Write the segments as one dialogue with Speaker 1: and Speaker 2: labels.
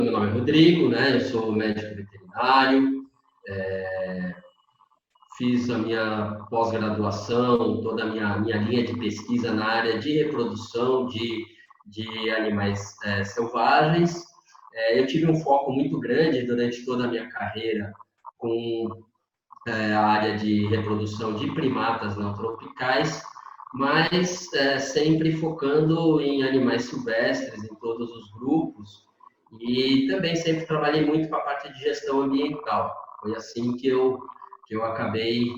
Speaker 1: meu nome é Rodrigo, né? Eu sou médico veterinário, fiz a minha pós-graduação, toda a minha linha de pesquisa na área de reprodução de animais selvagens. Eu tive um foco muito grande durante toda a minha carreira com a área de reprodução de primatas não tropicais, mas sempre focando em animais silvestres, em todos os grupos, e também sempre trabalhei muito com a parte de gestão ambiental. Foi assim que eu acabei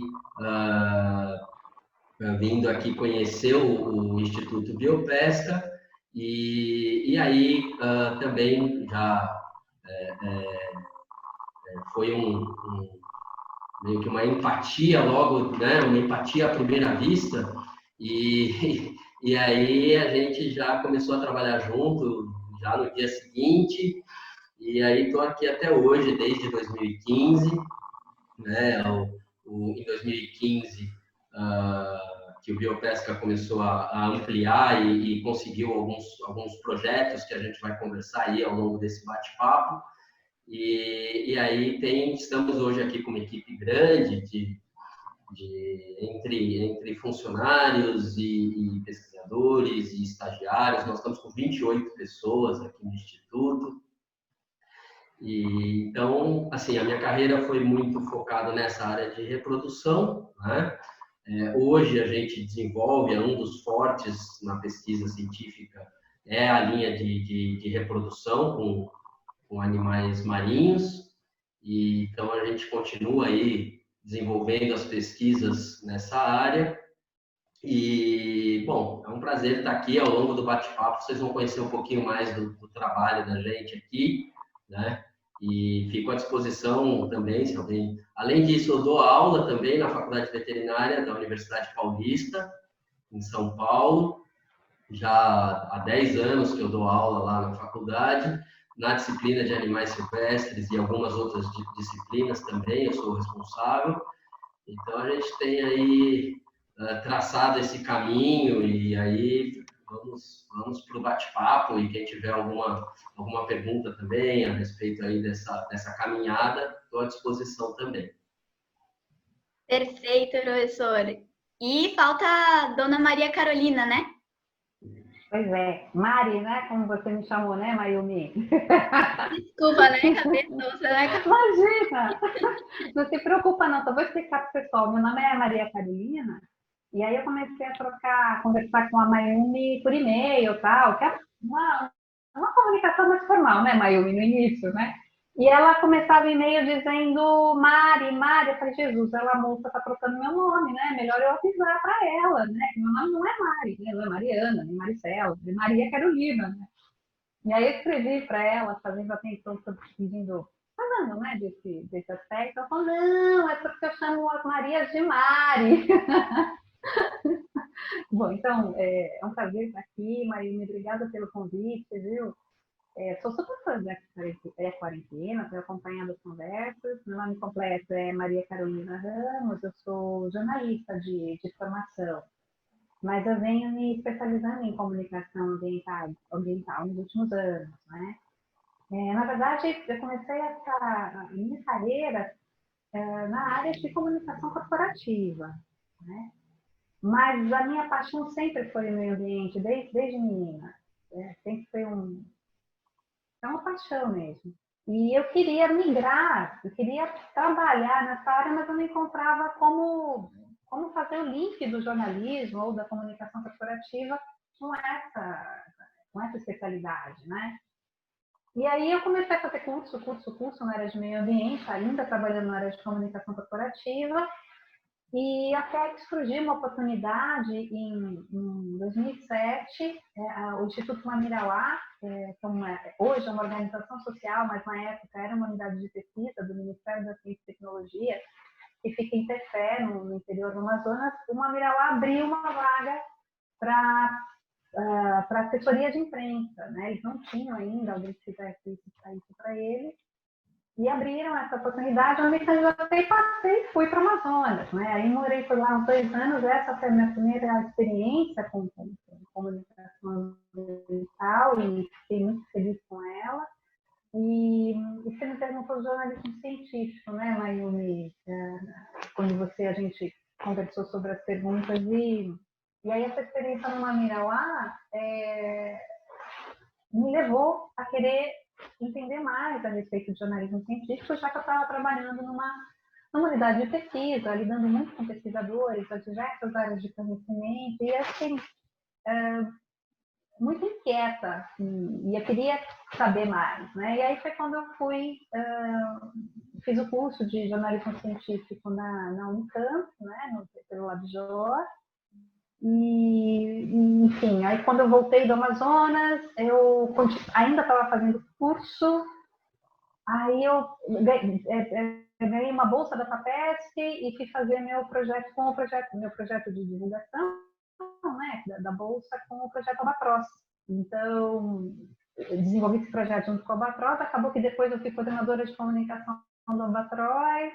Speaker 1: vindo aqui conhecer o Instituto Biopesca, e aí também já foi meio que uma empatia logo, né? Uma empatia à primeira vista, e aí a gente já começou a trabalhar junto já no dia seguinte, e aí estou aqui até hoje, desde 2015, né? Em 2015, que o Biopesca começou a ampliar e conseguiu alguns projetos que a gente vai conversar aí ao longo desse bate-papo. E aí estamos hoje aqui com uma equipe grande entre funcionários e pesquisadores e estagiários. Nós estamos com 28 pessoas aqui no Instituto. E, então, assim, a minha carreira foi muito focada nessa área de reprodução, né? Hoje a gente desenvolve, um dos fortes na pesquisa científica é a linha de reprodução com animais marinhos, e então a gente continua aí desenvolvendo as pesquisas nessa área. E, bom, é um prazer estar aqui. Ao longo do bate-papo vocês vão conhecer um pouquinho mais do trabalho da gente aqui, né? E fico à disposição também, se alguém... Além disso, eu dou aula também na Faculdade Veterinária da Universidade Paulista, em São Paulo. Já há 10 anos que eu dou aula lá na faculdade, na disciplina de animais silvestres e algumas outras disciplinas também, eu sou responsável. Então, a gente tem aí traçado esse caminho, e aí vamos para o bate-papo, e quem tiver alguma pergunta também a respeito aí dessa caminhada, estou à disposição também.
Speaker 2: Perfeito, professor. E falta a dona Maria Carolina, né?
Speaker 3: Pois é, Mari, né? Como você me chamou, né, Mayumi?
Speaker 2: Desculpa, né, cabeçosa, né?
Speaker 3: Imagina! Não se preocupa, não. Só vou explicar para o pessoal. Meu nome é Maria Carolina, e aí eu comecei a conversar com a Mayumi por e-mail, tal, que é uma comunicação mais formal, né, Mayumi, no início, né? E ela começava o e-mail dizendo Mari, Mari. Eu falei, Jesus, a moça está trocando meu nome, né? Melhor eu avisar para ela, né? Que meu nome não é Mari, né? Não é Mariana, nem Maricela, é Maria Carolina, né? E aí eu escrevi para ela, fazendo atenção, pedindo, falando, né, desse aspecto. Ela falou, não, é porque eu chamo as Marias de Mari. Bom, então, é um prazer estar aqui, Maria, obrigada pelo convite, viu? Sou super fã da Quarentena, tenho acompanhado as conversas. Meu nome completo é Maria Carolina Ramos, eu sou jornalista de formação, mas eu venho me especializando em comunicação ambiental nos últimos anos, né? Na verdade, eu comecei a minha carreira na área de comunicação corporativa, né? Mas a minha paixão sempre foi o meio ambiente, desde menina. Sempre foi uma paixão mesmo. E eu queria migrar, eu queria trabalhar nessa área, mas eu não encontrava como fazer o link do jornalismo ou da comunicação corporativa com essa especialidade, né? E aí eu comecei a fazer curso na área de meio ambiente, ainda trabalhando na área de comunicação corporativa, e até que surgiu uma oportunidade em 2007, o Instituto Mamirauá, hoje é uma organização social, mas na época era uma unidade de pesquisa do Ministério da Ciência e Tecnologia, que fica em Tefé, no interior do Amazonas. O Mamirauá abriu uma vaga para assessoria de imprensa, né? Eles não tinham ainda alguém que fizesse isso para eles. E abriram essa oportunidade, eu me candidatei, passei, fui para o Amazonas, né? Aí morei por lá uns 2 anos, essa foi a minha primeira experiência com comunicação ambiental, e fiquei muito feliz com ela. sobre as perguntas. E aí essa experiência no Mamirauá me levou a querer entender mais a respeito de jornalismo científico, já que eu estava trabalhando numa unidade de pesquisa, lidando muito com pesquisadores de diversas áreas de conhecimento, e assim, muito inquieta, assim, e eu queria saber mais, né? E aí foi quando eu fiz o curso de jornalismo científico na Unicamp, né, pelo LabJOA, e, enfim, aí quando eu voltei do Amazonas, eu ainda estava fazendo curso, aí eu ganhei uma bolsa da FAPESP e fui fazer meu projeto de divulgação, né, da bolsa, com o projeto Albatroz. Então, eu desenvolvi esse projeto junto com o Albatroz, acabou que depois eu fui coordenadora de comunicação do Albatroz,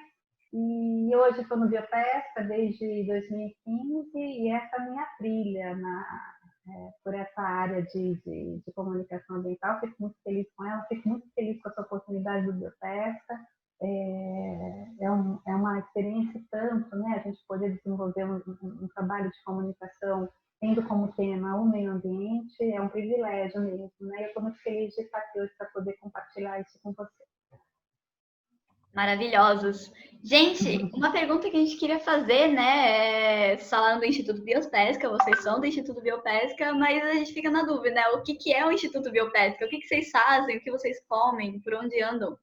Speaker 3: e hoje estou no Biopesca desde 2015, e essa é a minha trilha por essa área de comunicação ambiental. Fico muito feliz com ela, fico muito feliz com essa oportunidade do Biopesca. É uma experiência tanto, né, a gente poder desenvolver um trabalho de comunicação tendo como tema o meio ambiente, é um privilégio mesmo, né? Eu estou muito feliz de estar aqui hoje para poder compartilhar isso com você.
Speaker 2: Maravilhosos. Gente, uma pergunta que a gente queria fazer, né, falando do Instituto Biopesca, vocês são do Instituto Biopesca, mas a gente fica na dúvida, né, o que é o Instituto Biopesca? O que vocês fazem? O que vocês comem? Por onde andam?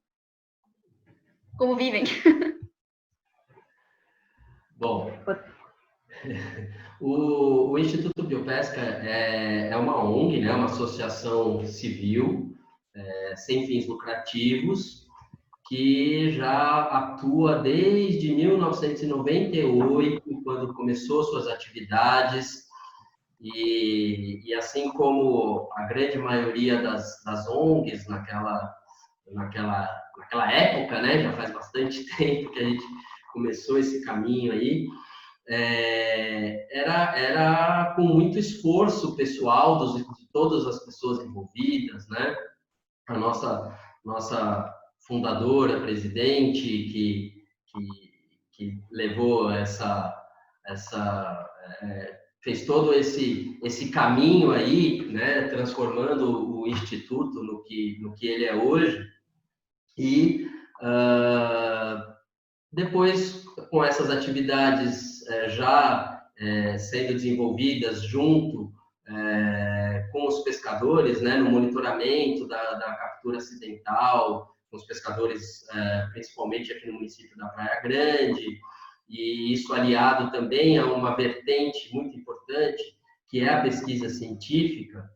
Speaker 2: Como vivem?
Speaker 1: Bom, o Instituto Biopesca é uma ONG, né, uma associação civil, sem fins lucrativos, que já atua desde 1998, quando começou suas atividades, e assim como a grande maioria das ONGs naquela época, né, já faz bastante tempo que a gente começou esse caminho aí, era com muito esforço pessoal de todas as pessoas envolvidas, né? A nossa fundadora, presidente, que levou fez todo esse caminho aí, né, transformando o Instituto no que ele é hoje. E depois, com essas atividades já sendo desenvolvidas junto com os pescadores, né, no monitoramento da captura acidental, com os pescadores, principalmente aqui no município da Praia Grande, e isso aliado também a uma vertente muito importante, que é a pesquisa científica.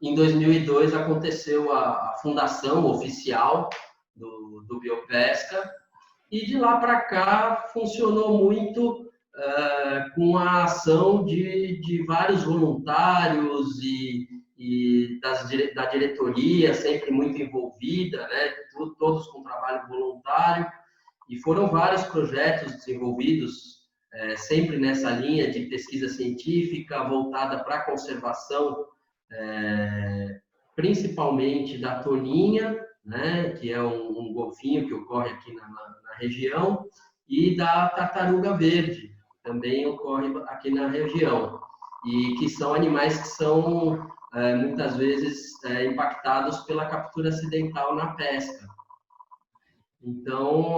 Speaker 1: Em 2002 aconteceu a fundação oficial do Biopesca, e de lá para cá funcionou muito com a ação de vários voluntários e da diretoria, sempre muito envolvida, né? Todos com trabalho voluntário, e foram vários projetos desenvolvidos sempre nessa linha de pesquisa científica voltada para a conservação, principalmente da toninha, né, que é um golfinho que ocorre aqui na região, e da tartaruga verde, também ocorre aqui na região, e que são animais que são muitas vezes impactados pela captura acidental na pesca. Então,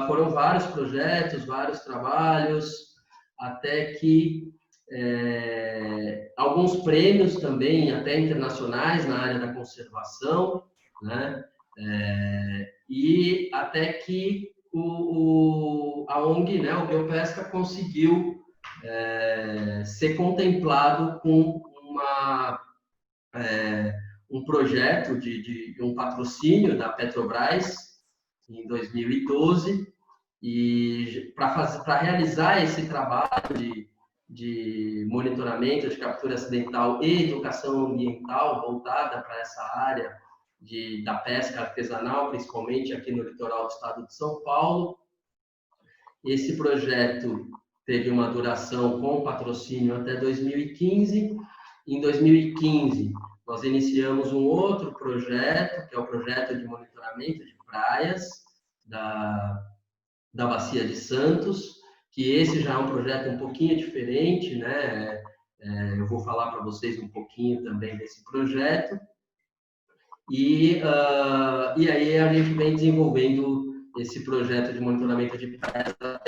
Speaker 1: foram vários projetos, vários trabalhos, até que alguns prêmios também, até internacionais, na área da conservação, né? E até que a ONG, né, o Biopesca, conseguiu ser contemplado com um projeto de um patrocínio da Petrobras em 2012, e para realizar esse trabalho de monitoramento de captura acidental e educação ambiental voltada para essa área da pesca artesanal, principalmente aqui no litoral do estado de São Paulo. Esse projeto teve uma duração com patrocínio até 2015. Em 2015, nós iniciamos um outro projeto, que é o projeto de monitoramento de praias da Bacia de Santos, que esse já é um projeto um pouquinho diferente, né? Eu vou falar para vocês um pouquinho também desse projeto. E aí a gente vem desenvolvendo esse projeto de monitoramento de pesca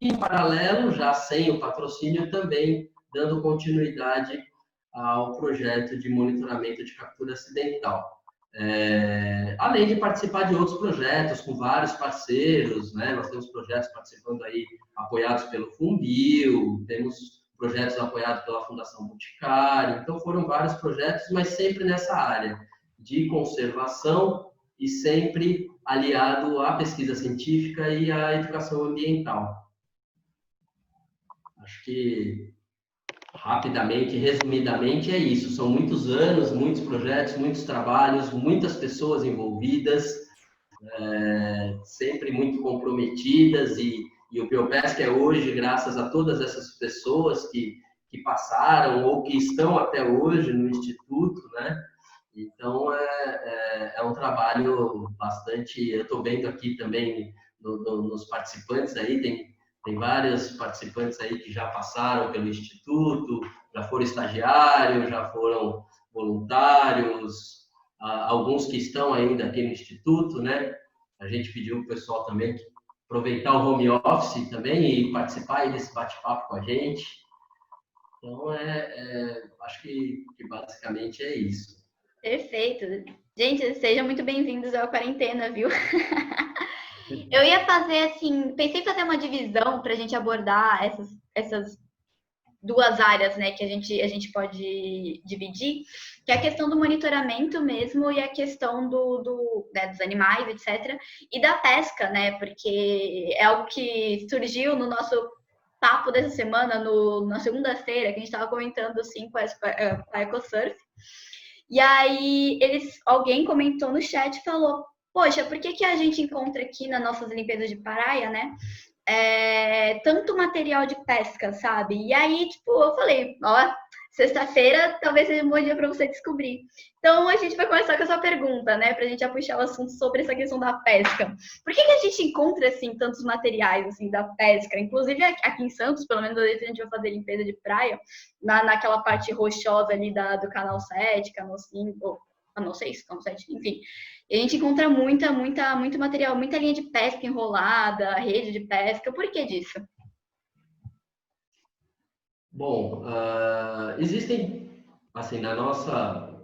Speaker 1: em paralelo, já sem o patrocínio, também dando continuidade ao projeto de monitoramento de captura acidental. Além de participar de outros projetos com vários parceiros, né? Nós temos projetos participando aí, apoiados pelo Funbil, temos projetos apoiados pela Fundação Boticário, então foram vários projetos, mas sempre nessa área de conservação e sempre aliado à pesquisa científica e à educação ambiental. Acho que, rapidamente, resumidamente, é isso. São muitos anos, muitos projetos, muitos trabalhos, muitas pessoas envolvidas, sempre muito comprometidas, e o Biopesca é hoje, graças a todas essas pessoas que passaram ou que estão até hoje no Instituto, né? Então, é um trabalho bastante... Eu estou vendo aqui também nos participantes aí, tem vários participantes aí que já passaram pelo Instituto, já foram estagiários, já foram voluntários, alguns que estão ainda aqui no Instituto, né? A gente pediu para o pessoal também aproveitar o home office também e participar aí desse bate-papo com a gente. Então, acho que basicamente é isso.
Speaker 2: Perfeito. Gente, sejam muito bem-vindos ao Quarentena, viu? Eu ia fazer assim, pensei em fazer uma divisão para a gente abordar essas duas áreas, né, que a gente pode dividir, que é a questão do monitoramento mesmo e a questão né, dos animais, etc., e da pesca, né, porque é algo que surgiu no nosso papo dessa semana, na segunda-feira, que a gente estava comentando, assim, com a EcoSurf. E aí, alguém comentou no chat e falou, poxa, por que a gente encontra aqui nas nossas limpezas de praia, né, tanto material de pesca, sabe? E aí, tipo, eu falei, ó, sexta-feira talvez seja um bom dia para você descobrir. Então, a gente vai começar com essa pergunta, né? Pra gente já puxar o assunto sobre essa questão da pesca. Por que a gente encontra, assim, tantos materiais, assim, da pesca? Inclusive, aqui em Santos, pelo menos, a gente vai fazer limpeza de praia, naquela parte rochosa ali do Canal 7, Canal 5, Canal 6, Canal 7, enfim. E a gente encontra muito material, muita linha de pesca enrolada, rede de pesca. Por que disso?
Speaker 1: Bom, existem, assim, na nossa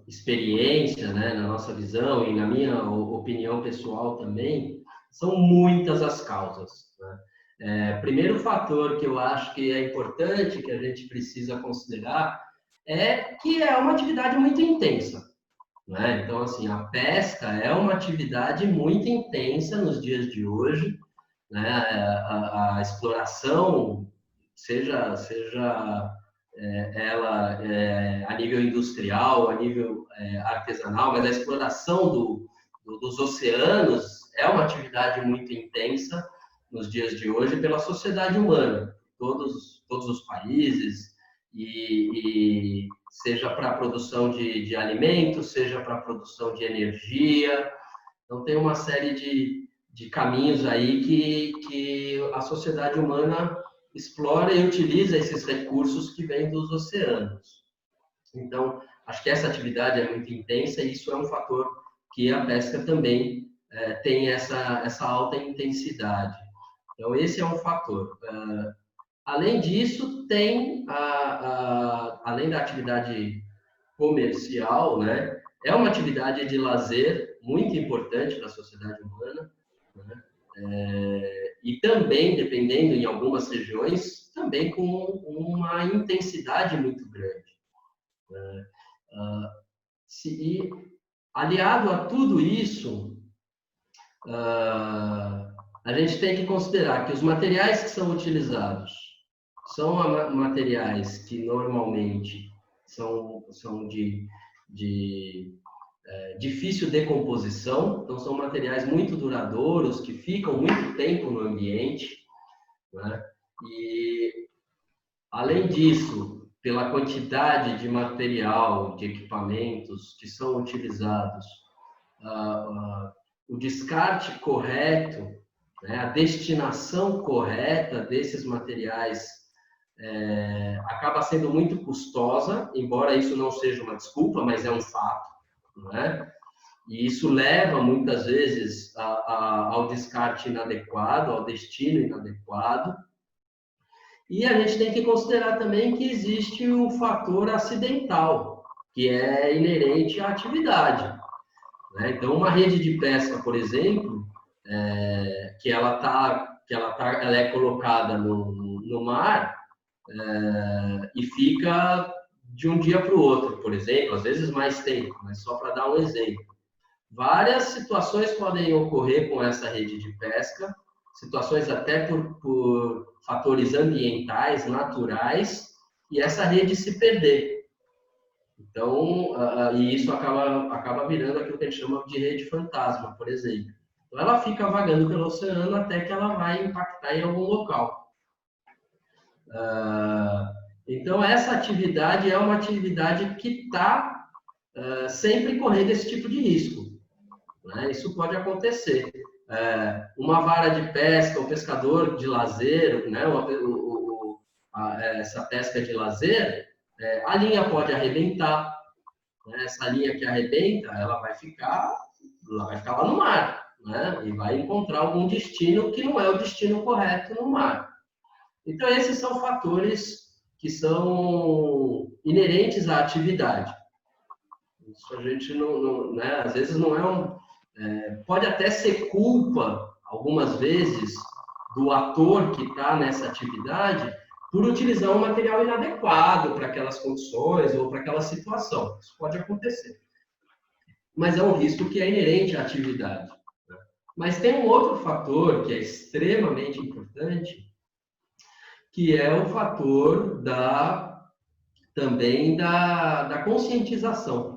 Speaker 1: experiência, né, na nossa visão e na minha opinião pessoal também, são muitas as causas, né? Primeiro fator que eu acho que é importante, que a gente precisa considerar, é que é uma atividade muito intensa, né? Então, assim, a pesca é uma atividade muito intensa nos dias de hoje, né? A exploração, seja ela a nível industrial, a nível artesanal, mas a exploração dos oceanos é uma atividade muito intensa nos dias de hoje pela sociedade humana, todos os países, e seja para a produção de alimentos, seja para a produção de energia. Então, tem uma série de caminhos aí que a sociedade humana explora e utiliza esses recursos que vêm dos oceanos. Então, acho que essa atividade é muito intensa e isso é um fator que a pesca também tem essa alta intensidade. Então, esse é um fator. Além disso, tem, além da atividade comercial, né, é uma atividade de lazer muito importante para a sociedade humana, né? E também, dependendo em algumas regiões, também com uma intensidade muito grande, né? E aliado a tudo isso, a gente tem que considerar que os materiais que são utilizados são materiais que normalmente são de difícil decomposição, então são materiais muito duradouros, que ficam muito tempo no ambiente, né? E, além disso, pela quantidade de material, de equipamentos que são utilizados, o descarte correto né? A destinação correta desses materiais acaba sendo muito custosa, embora isso não seja uma desculpa, mas é um fato, né? E isso leva, muitas vezes, ao descarte inadequado, ao destino inadequado. E a gente tem que considerar também que existe o fator acidental, que é inerente à atividade, né? Então, uma rede de pesca, por exemplo, ela é colocada no mar e fica de um dia para o outro, por exemplo, às vezes mais tempo, mas só para dar um exemplo. Várias situações podem ocorrer com essa rede de pesca, situações até por fatores ambientais, naturais, e essa rede se perder. Então, e isso acaba virando aquilo que a gente chama de rede fantasma, por exemplo. Então, ela fica vagando pelo oceano até que ela vai impactar em algum local. Então, essa atividade é uma atividade que está sempre correndo esse tipo de risco, né? Isso pode acontecer. Uma vara de pesca, o pescador de lazer, né? Essa pesca de lazer, a linha pode arrebentar, né? Essa linha que arrebenta, ela vai ficar lá no mar, né? E vai encontrar algum destino que não é o destino correto no mar. Então, esses são fatores que são inerentes à atividade. Isso a gente não, né? Às vezes não pode até ser culpa, algumas vezes, do ator que está nessa atividade por utilizar um material inadequado para aquelas condições ou para aquela situação. Isso pode acontecer. Mas é um risco que é inerente à atividade, né? Mas tem um outro fator que é extremamente importante, que é o fator também da conscientização.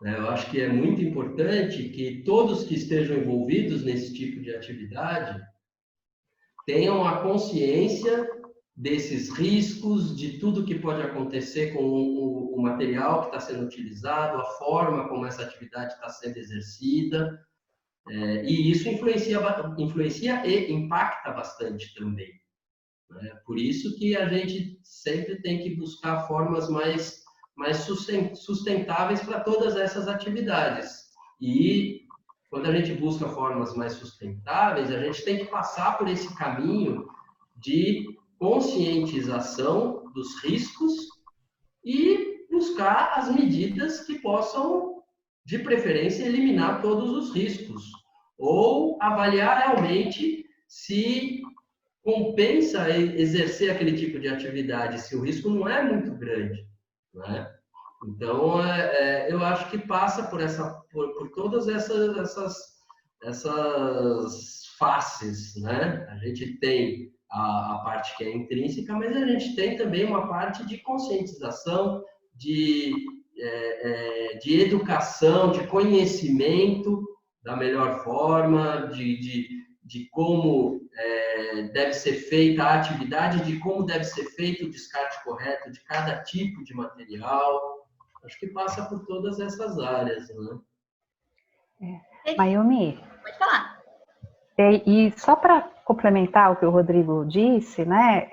Speaker 1: Eu acho que é muito importante que todos que estejam envolvidos nesse tipo de atividade tenham a consciência desses riscos, de tudo que pode acontecer com o material que está sendo utilizado, a forma como essa atividade está sendo exercida, e isso influencia e impacta bastante também, né? Por isso que a gente sempre tem que buscar formas mais sustentáveis para todas essas atividades. E quando a gente busca formas mais sustentáveis, a gente tem que passar por esse caminho de conscientização dos riscos e buscar as medidas que possam, de preferência, eliminar todos os riscos, ou avaliar realmente se compensa exercer aquele tipo de atividade, se o risco não é muito grande, né? Então, eu acho que passa por todas essas faces, né? A gente tem a parte que é intrínseca, mas a gente tem também uma parte de conscientização, de educação, de conhecimento da melhor forma, de como deve ser feita a atividade, de como deve ser feito o descarte correto de cada tipo de material. Acho que passa por todas essas áreas, né?
Speaker 3: Mayumi,
Speaker 2: Pode falar.
Speaker 3: E só para complementar o que o Rodrigo disse, né?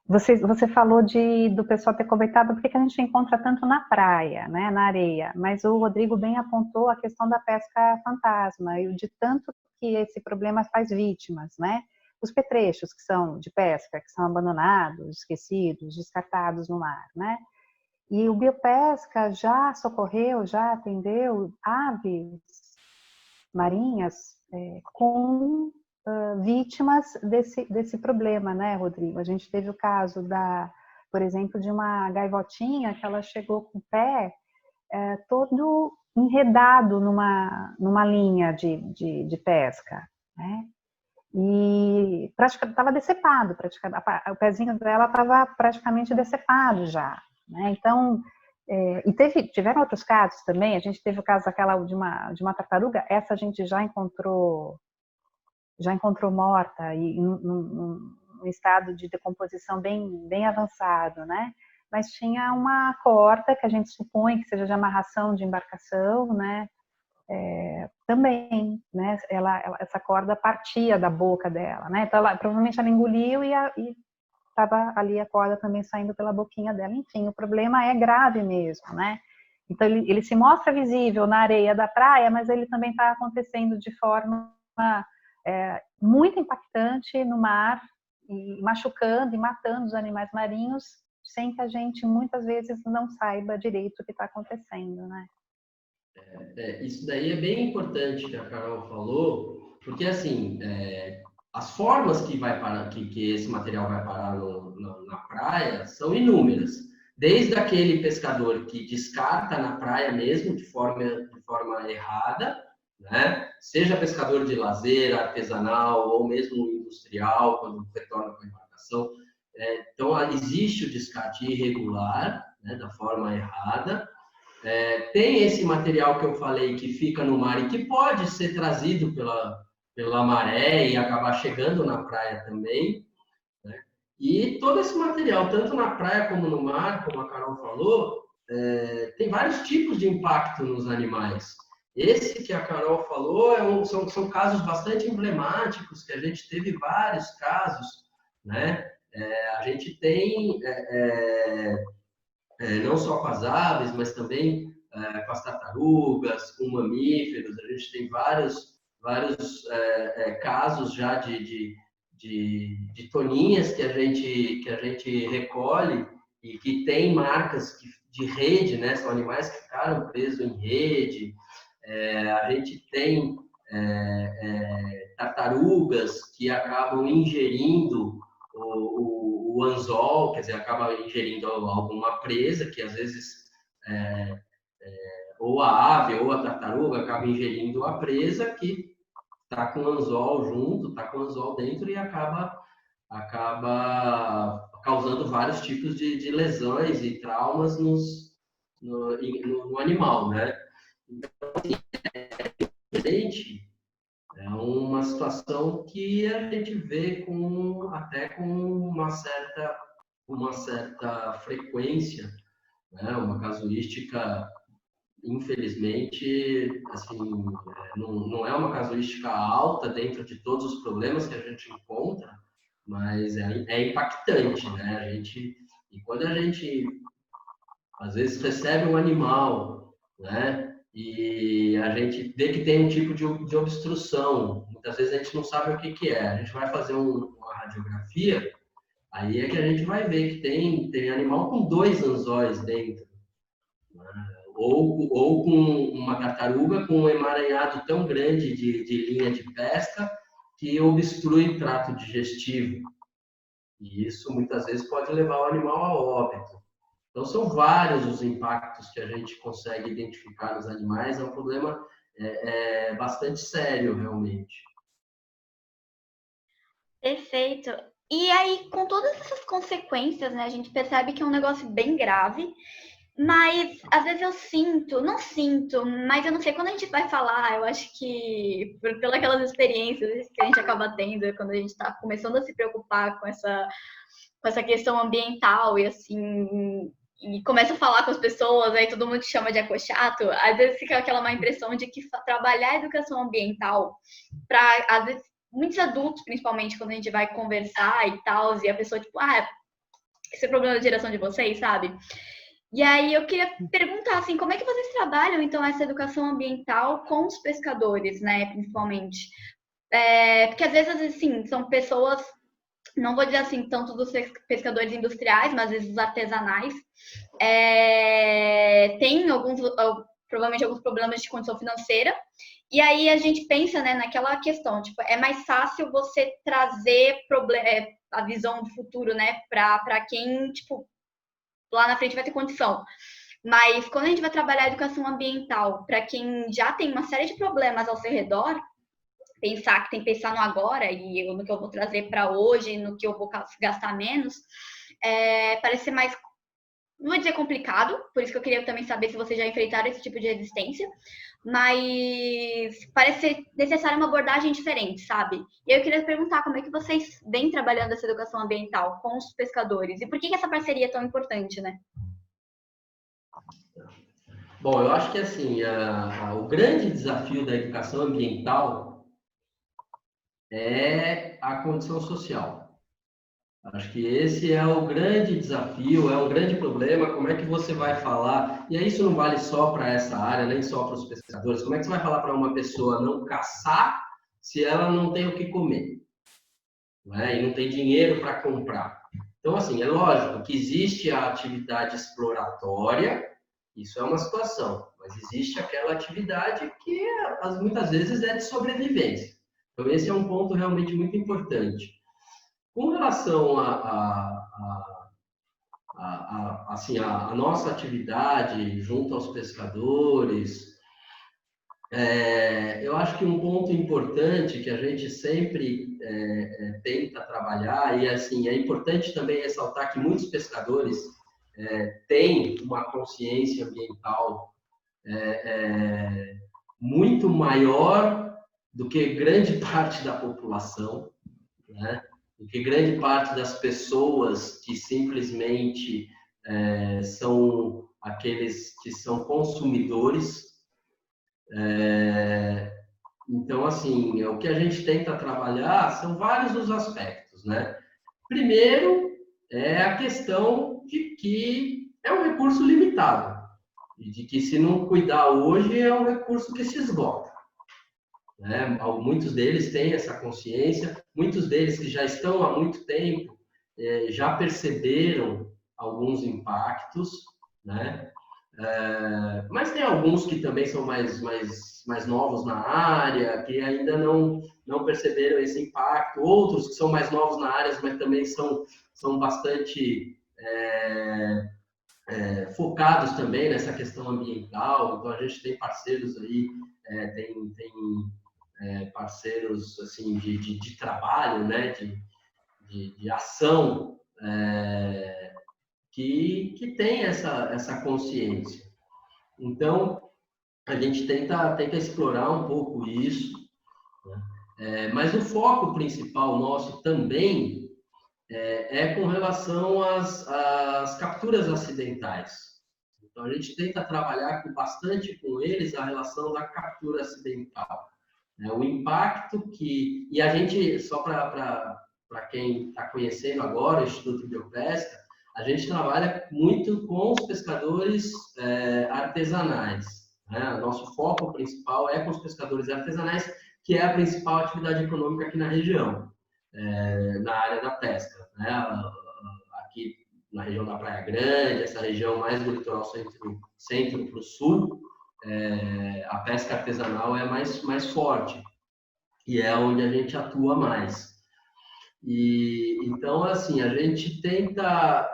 Speaker 3: Você falou do pessoal ter comentado por que a gente encontra tanto na praia, né, na areia, mas o Rodrigo bem apontou a questão da pesca fantasma e de tanto que esse problema faz vítimas, né? Os petrechos que são de pesca, que são abandonados, esquecidos, descartados no mar, né? E o Biopesca já socorreu, já atendeu aves marinhas com vítimas desse problema, né, Rodrigo? A gente teve o caso por exemplo, de uma gaivotinha que ela chegou com o pé todo enredado numa linha de pesca, né? E praticamente estava decepado, o pezinho dela estava praticamente decepado já, né? Então, tiveram outros casos também. A gente teve o caso de uma tartaruga. Essa a gente já encontrou morta e num estado de decomposição bem avançado, né? Mas tinha uma corda que a gente supõe que seja de amarração de embarcação, né? também, né? Essa corda partia da boca dela, né? Então, provavelmente ela engoliu e estava ali a corda também saindo pela boquinha dela. Enfim, o problema é grave mesmo, né? Então, ele se mostra visível na areia da praia, mas ele também está acontecendo de forma muito impactante no mar, e machucando e matando os animais marinhos, sem que a gente, muitas vezes, não saiba direito o que está acontecendo, né?
Speaker 1: Isso daí é bem importante que a Carol falou, porque, assim, as formas que esse material vai parar na praia são inúmeras. Desde aquele pescador que descarta na praia mesmo, de forma errada, né? Seja pescador de lazer, artesanal ou mesmo industrial, quando retorna com a embarcação. Então, existe o descarte irregular, né, da forma errada. Tem esse material que eu falei que fica no mar e que pode ser trazido pela maré e acabar chegando na praia também, né? E todo esse material, tanto na praia como no mar, como a Carol falou, tem vários tipos de impacto nos animais. Esse que a Carol falou são casos bastante emblemáticos, que a gente teve vários casos, né? A gente tem não só com as aves, mas também com as tartarugas, com mamíferos. A gente tem vários casos já de toninhas que a gente recolhe e que tem marcas de rede, né? São animais que ficaram presos em rede. A gente tem tartarugas que acabam ingerindo o anzol, quer dizer, acaba ingerindo alguma presa, que às vezes ou a ave ou a tartaruga acaba ingerindo a presa que está com o anzol junto, está com o anzol dentro e acaba causando vários tipos de lesões e traumas no animal, né? Então, assim, é uma situação que a gente vê até com uma certa frequência, né? Uma casuística, infelizmente, assim, não é uma casuística alta dentro de todos os problemas que a gente encontra, mas é impactante, né? E quando a gente, às vezes, recebe um animal, né? E a gente vê que tem um tipo de obstrução. Muitas vezes a gente não sabe o que é. A gente vai fazer uma radiografia, aí é que a gente vai ver que tem animal com 2 anzóis dentro, né? Ou com uma tartaruga com um emaranhado tão grande de linha de pesca que obstrui trato digestivo. E isso muitas vezes pode levar o animal a óbito. Então, são vários os impactos que a gente consegue identificar nos animais. É um problema bastante sério, realmente.
Speaker 2: Perfeito. E aí, com todas essas consequências, né, a gente percebe que é um negócio bem grave, mas às vezes não sinto, mas eu não sei, quando a gente vai falar, eu acho que pelas aquelas experiências que a gente acaba tendo quando a gente está começando a se preocupar com essa questão ambiental e assim, e começa a falar com as pessoas, aí todo mundo te chama de ecochato, às vezes fica aquela má impressão de que trabalhar a educação ambiental para, às vezes, muitos adultos, principalmente, quando a gente vai conversar e tal, e a pessoa, tipo, esse é o problema da geração de vocês, sabe? E aí eu queria perguntar, assim, como é que vocês trabalham, então, essa educação ambiental com os pescadores, né, principalmente? Porque, às vezes, assim, são pessoas, não vou dizer assim, tanto dos pescadores industriais, mas às vezes os artesanais, tem provavelmente alguns problemas de condição financeira, e aí a gente pensa, né, naquela questão, tipo, é mais fácil você trazer a visão do futuro, né, para quem, tipo, lá na frente vai ter condição. Mas quando a gente vai trabalhar a educação ambiental para quem já tem uma série de problemas ao seu redor, tem que pensar no agora e no que eu vou trazer para hoje, no que eu vou gastar menos, parece ser mais, não vou dizer complicado, por isso que eu queria também saber se vocês já enfrentaram esse tipo de resistência, mas parece ser necessária uma abordagem diferente, sabe? E eu queria perguntar como é que vocês vêm trabalhando essa educação ambiental com os pescadores e por que essa parceria é tão importante, né?
Speaker 1: Bom, eu acho que assim, o grande desafio da educação ambiental é a condição social. Acho que esse é o grande desafio, é um grande problema. Como é que você vai falar? E aí isso não vale só para essa área, nem só para os pescadores. Como é que você vai falar para uma pessoa não caçar se ela não tem o que comer, né? E não tem dinheiro para comprar? Então, assim, é lógico que existe a atividade exploratória, isso é uma situação, mas existe aquela atividade que muitas vezes é de sobrevivência. Então, esse é um ponto realmente muito importante. Com relação assim, a nossa atividade junto aos pescadores, eu acho que um ponto importante que a gente sempre tenta trabalhar, e assim, é importante também ressaltar que muitos pescadores têm uma consciência ambiental muito maior do que grande parte da população, né? Do que grande parte das pessoas que simplesmente são aqueles que são consumidores. Então, assim, o que a gente tenta trabalhar são vários os aspectos, né? Primeiro, é a questão de que é um recurso limitado, e de que se não cuidar hoje é um recurso que se esgota, né? Muitos deles têm essa consciência, muitos deles que já estão há muito tempo já perceberam alguns impactos, né? Mas tem alguns que também são mais novos na área, que ainda não perceberam esse impacto, outros que são mais novos na área, mas também são bastante focados também nessa questão ambiental. Então a gente tem parceiros aí, tem parceiros assim de trabalho, né, de ação, que tem essa consciência. Então, a gente tenta explorar um pouco isso, né? Mas o foco principal nosso também com relação às capturas acidentais. Então, a gente tenta trabalhar bastante com eles a relação da captura acidental, né? O impacto que... E a gente, só para quem está conhecendo agora o Instituto de Biopesca, a gente trabalha muito com os pescadores artesanais, né? Nosso foco principal é com os pescadores artesanais, que é a principal atividade econômica aqui na região, na área da pesca, né? Aqui na região da Praia Grande, essa região mais do litoral centro para o sul, a pesca artesanal é mais forte, e é onde a gente atua mais. E então, assim, a gente tenta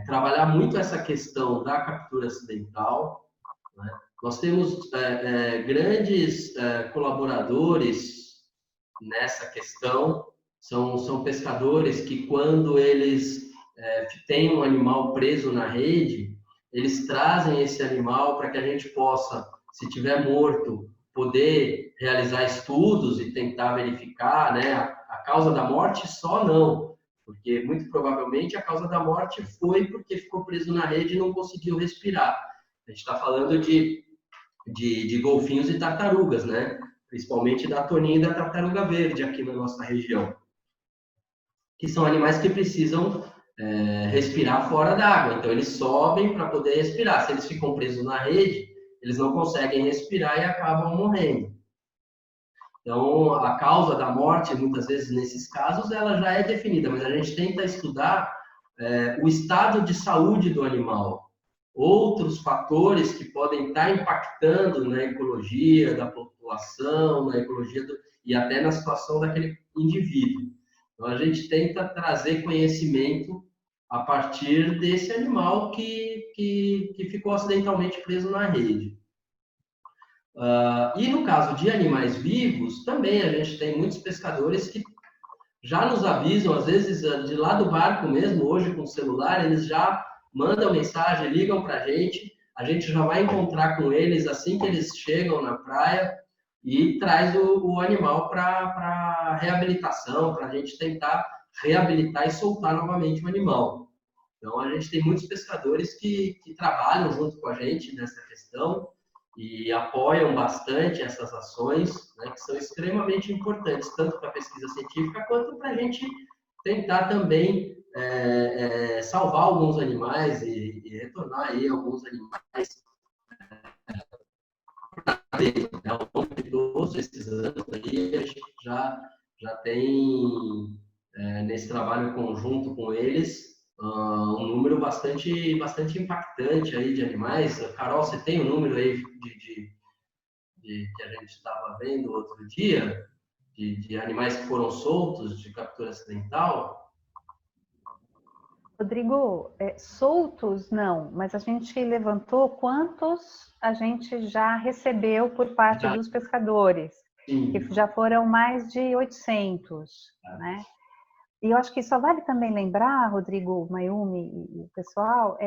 Speaker 1: trabalhar muito essa questão da captura acidental, né? Nós temos grandes colaboradores nessa questão, são pescadores que, quando eles têm um animal preso na rede, eles trazem esse animal para que a gente possa, se tiver morto, poder realizar estudos e tentar verificar, né, a causa da morte. Só não, porque muito provavelmente a causa da morte foi porque ficou preso na rede e não conseguiu respirar. A gente está falando de golfinhos e tartarugas, né? Principalmente da toninha e da tartaruga verde aqui na nossa região, que são animais que precisam respirar fora d'água. Então, eles sobem para poder respirar. Se eles ficam presos na rede, eles não conseguem respirar e acabam morrendo. Então, a causa da morte, muitas vezes, nesses casos, ela já é definida, mas a gente tenta estudar o estado de saúde do animal, outros fatores que podem estar impactando na ecologia da população, na ecologia e até na situação daquele indivíduo. Então, a gente tenta trazer conhecimento a partir desse animal que ficou acidentalmente preso na rede. E no caso de animais vivos, também a gente tem muitos pescadores que já nos avisam, às vezes de lá do barco mesmo, hoje com o celular, eles já mandam mensagem, ligam para a gente já vai encontrar com eles assim que eles chegam na praia e traz o animal para reabilitação, para a gente tentar reabilitar e soltar novamente o animal. Então, a gente tem muitos pescadores que trabalham junto com a gente nessa questão e apoiam bastante essas ações, né, que são extremamente importantes, tanto para a pesquisa científica quanto para a gente tentar também salvar alguns animais e retornar aí alguns animais dele, né? Ao longo de todos esses anos aí, a gente já tem, nesse trabalho conjunto com eles, um número bastante impactante aí de animais. Carol, você tem um número aí que a gente estava vendo outro dia, de animais que foram soltos de captura acidental?
Speaker 3: Rodrigo, soltos não, mas a gente levantou quantos a gente já recebeu por parte dos pescadores,
Speaker 1: Sim.
Speaker 3: que já foram mais de 800, né? E eu acho que só vale também lembrar, Rodrigo, Mayumi e o pessoal,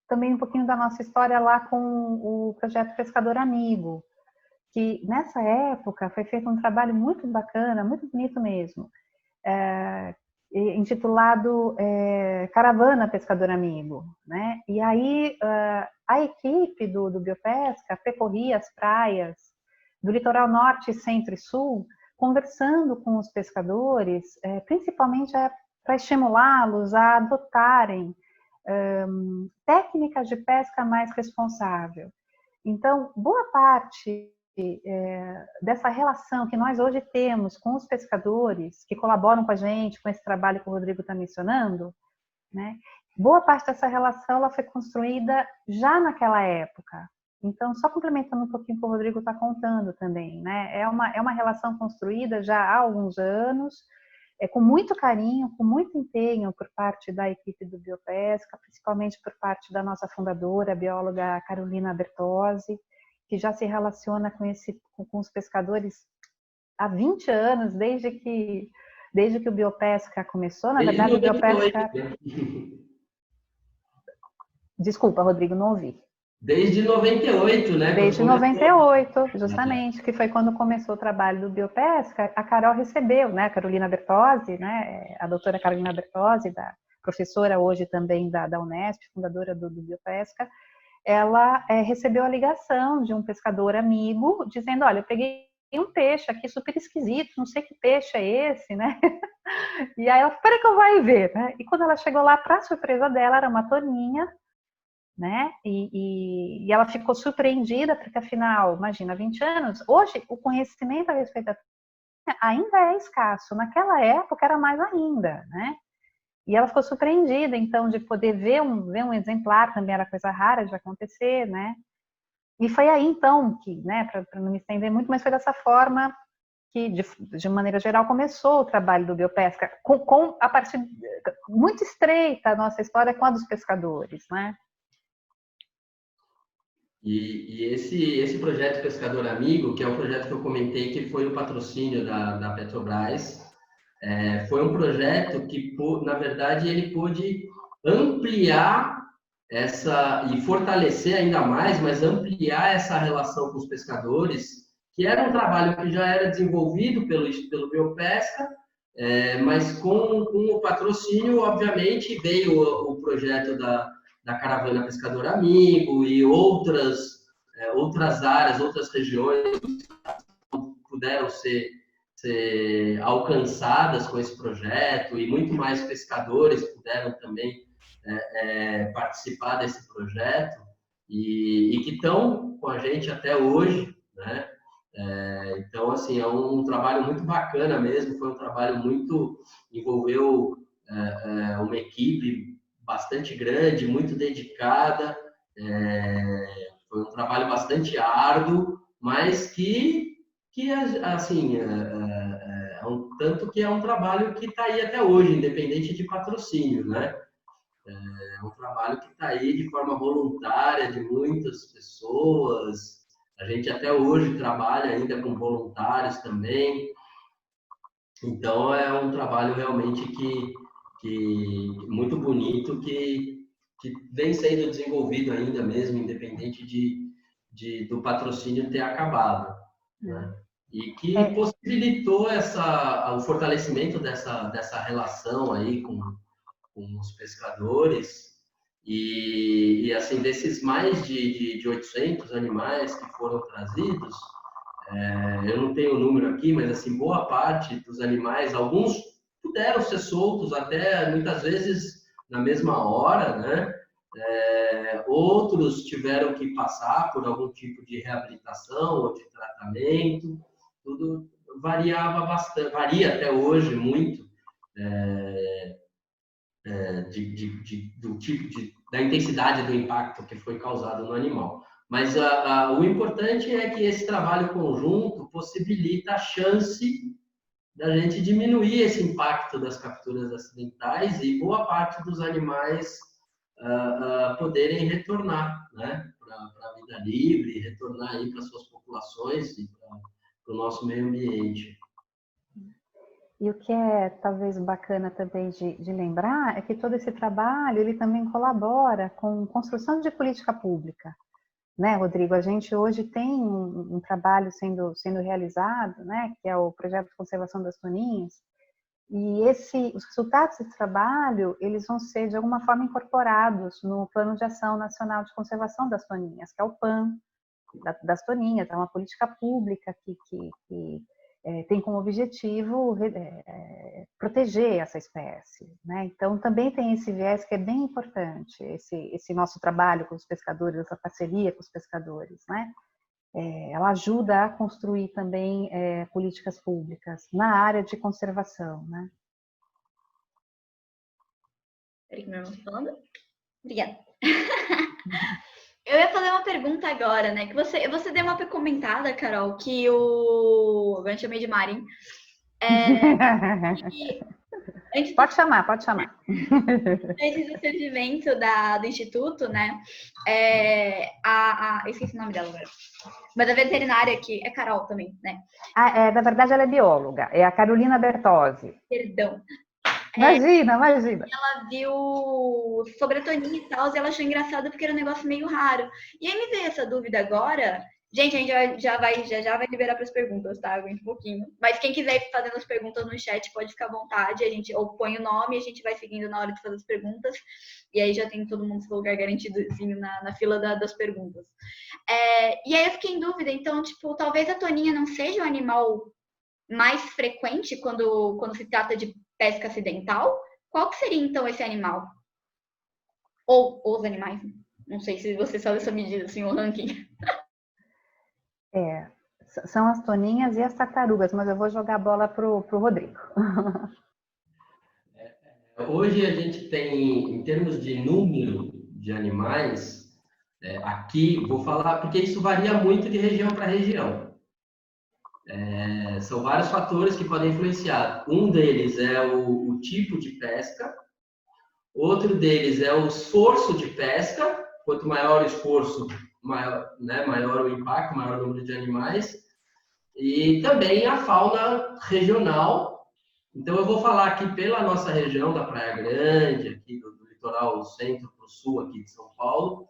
Speaker 3: também um pouquinho da nossa história lá com o projeto Pescador Amigo, que nessa época foi feito um trabalho muito bacana, muito bonito mesmo, intitulado Caravana Pescador Amigo, né? E aí a equipe do Biopesca percorria as praias do litoral norte, centro e sul, conversando com os pescadores, principalmente para estimulá-los a adotarem técnicas de pesca mais responsável. Então, boa parte dessa relação que nós hoje temos com os pescadores que colaboram com a gente, com esse trabalho que o Rodrigo está mencionando, né? Boa parte dessa relação ela foi construída já naquela época. Então, só complementando um pouquinho o que o Rodrigo está contando também, né? É uma relação construída já há alguns anos, com muito carinho, com muito empenho por parte da equipe do Biopesca, principalmente por parte da nossa fundadora, a bióloga Carolina Bertozzi, que já se relaciona com os pescadores há 20 anos, desde que o Biopesca começou. Na verdade, o Biopesca... Desculpa, Rodrigo, não ouvi.
Speaker 1: Desde 98, né?
Speaker 3: Desde 98, justamente, que foi quando começou o trabalho do Biopesca. A Carol recebeu, né? A Carolina Bertozzi, né? A doutora Carolina Bertozzi, professora hoje também da Unesp, fundadora do Biopesca, ela recebeu a ligação de um pescador amigo, dizendo, olha, eu peguei um peixe aqui super esquisito, não sei que peixe é esse, né? E aí ela, espera que eu vou ver, né? E quando ela chegou lá, para surpresa dela, era uma toninha, né? E ela ficou surpreendida, porque afinal, imagina, 20 anos, hoje o conhecimento a respeito da toninha ainda é escasso, naquela época era mais ainda, né? E ela ficou surpreendida, então, de poder ver um exemplar, também era coisa rara de acontecer, né? E foi aí, então, que, né, para não me estender muito, mas foi dessa forma que, de maneira geral, começou o trabalho do Biopesca, a partir muito estreita a nossa história com a dos pescadores, né?
Speaker 1: E esse projeto Pescador Amigo, que é um projeto que eu comentei que foi o patrocínio da Petrobras, foi um projeto que, na verdade, ele pôde ampliar e fortalecer ainda mais, mas ampliar essa relação com os pescadores, que era um trabalho que já era desenvolvido pelo Biopesca, mas com o patrocínio, obviamente, veio o projeto da Caravana Pescador Amigo e outras áreas, outras regiões puderam ser alcançadas com esse projeto e muito mais pescadores puderam também participar desse projeto e que estão com a gente até hoje, né? Então, assim, é um trabalho muito bacana mesmo, foi um trabalho envolveu uma equipe bastante grande, muito dedicada, foi um trabalho bastante árduo, mas que assim, tanto que é um trabalho que está aí até hoje, independente de patrocínio, né? É um trabalho que está aí de forma voluntária de muitas pessoas. A gente até hoje trabalha ainda com voluntários também. Então, é um trabalho realmente que muito bonito, que vem sendo desenvolvido ainda mesmo, independente do patrocínio ter acabado, né? E que possibilitou o fortalecimento dessa relação aí com os pescadores, e assim, desses mais de 800 animais que foram trazidos, eu não tenho o número aqui, mas assim, boa parte dos animais, alguns puderam ser soltos até muitas vezes na mesma hora, né? Outros tiveram que passar por algum tipo de reabilitação ou de tratamento, tudo variava bastante, varia até hoje muito do tipo da intensidade do impacto que foi causado no animal. Mas o importante é que esse trabalho conjunto possibilita a chance da gente diminuir esse impacto das capturas acidentais e boa parte dos animais poderem retornar, né, para a vida livre, retornar aí para suas populações e para o nosso meio ambiente.
Speaker 3: E o que é talvez bacana também de lembrar é que todo esse trabalho ele também colabora com construção de política pública, né, Rodrigo? A gente hoje tem um trabalho sendo realizado, né, que é o projeto de conservação das toninhas, e os resultados desse trabalho eles vão ser de alguma forma incorporados no Plano de Ação Nacional de Conservação das Toninhas, que é o PAN das toninhas, é uma política pública que tem como objetivo proteger essa espécie, né? Então, também tem esse viés que é bem importante, esse nosso trabalho com os pescadores, essa parceria com os pescadores, né? Ela ajuda a construir também políticas públicas na área de conservação, né?
Speaker 2: Peraí que meu irmão tá falando. Obrigada. Eu ia fazer uma pergunta agora, né? Que você deu uma comentada, Carol, que agora eu chamei de Mari.
Speaker 3: Pode chamar.
Speaker 2: Antes do surgimento do Instituto, né? Esqueci o nome dela agora. Mas a veterinária aqui é Carol também, né?
Speaker 3: Na verdade, ela é bióloga, é a Carolina Bertozzi.
Speaker 2: Perdão.
Speaker 3: Imagina.
Speaker 2: Ela viu sobre a toninha e tal, e ela achou engraçado porque era um negócio meio raro. E aí me veio essa dúvida agora. Gente, a gente já vai liberar para as perguntas, tá? Aguenta um pouquinho. Mas quem quiser ir fazendo as perguntas no chat, pode ficar à vontade. A gente ou põe o nome e a gente vai seguindo na hora de fazer as perguntas. E aí já tem todo mundo seu lugar garantidozinho na fila das perguntas. E aí eu fiquei em dúvida. Então, tipo, talvez a toninha não seja o animal mais frequente quando se trata de pesca acidental. Qual que seria, então, esse animal? Ou os animais? Não sei se você sabe essa medida, assim, o ranking.
Speaker 3: São as toninhas e as tartarugas, mas eu vou jogar a bola pro Rodrigo.
Speaker 1: Hoje a gente tem, em termos de número de animais, aqui, vou falar, porque isso varia muito de região para região. São vários fatores que podem influenciar. Um deles é o tipo de pesca, outro deles é o esforço de pesca. Quanto maior o esforço, maior o impacto, maior o número de animais. E também a fauna regional. Então, eu vou falar aqui pela nossa região da Praia Grande, aqui do litoral centro para o sul, aqui de São Paulo.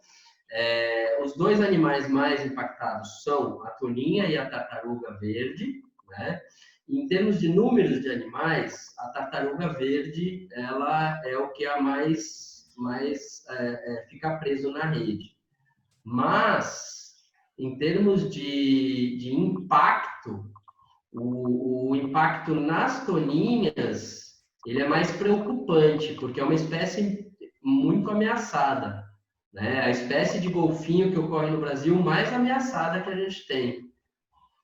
Speaker 1: Os dois animais mais impactados são a toninha e a tartaruga verde, né? Em termos de números de animais, a tartaruga verde ela é o que mais fica preso na rede. Mas, em termos de impacto, o impacto nas toninhas ele é mais preocupante, porque é uma espécie muito ameaçada, né? A espécie de golfinho que ocorre no Brasil mais ameaçada que a gente tem.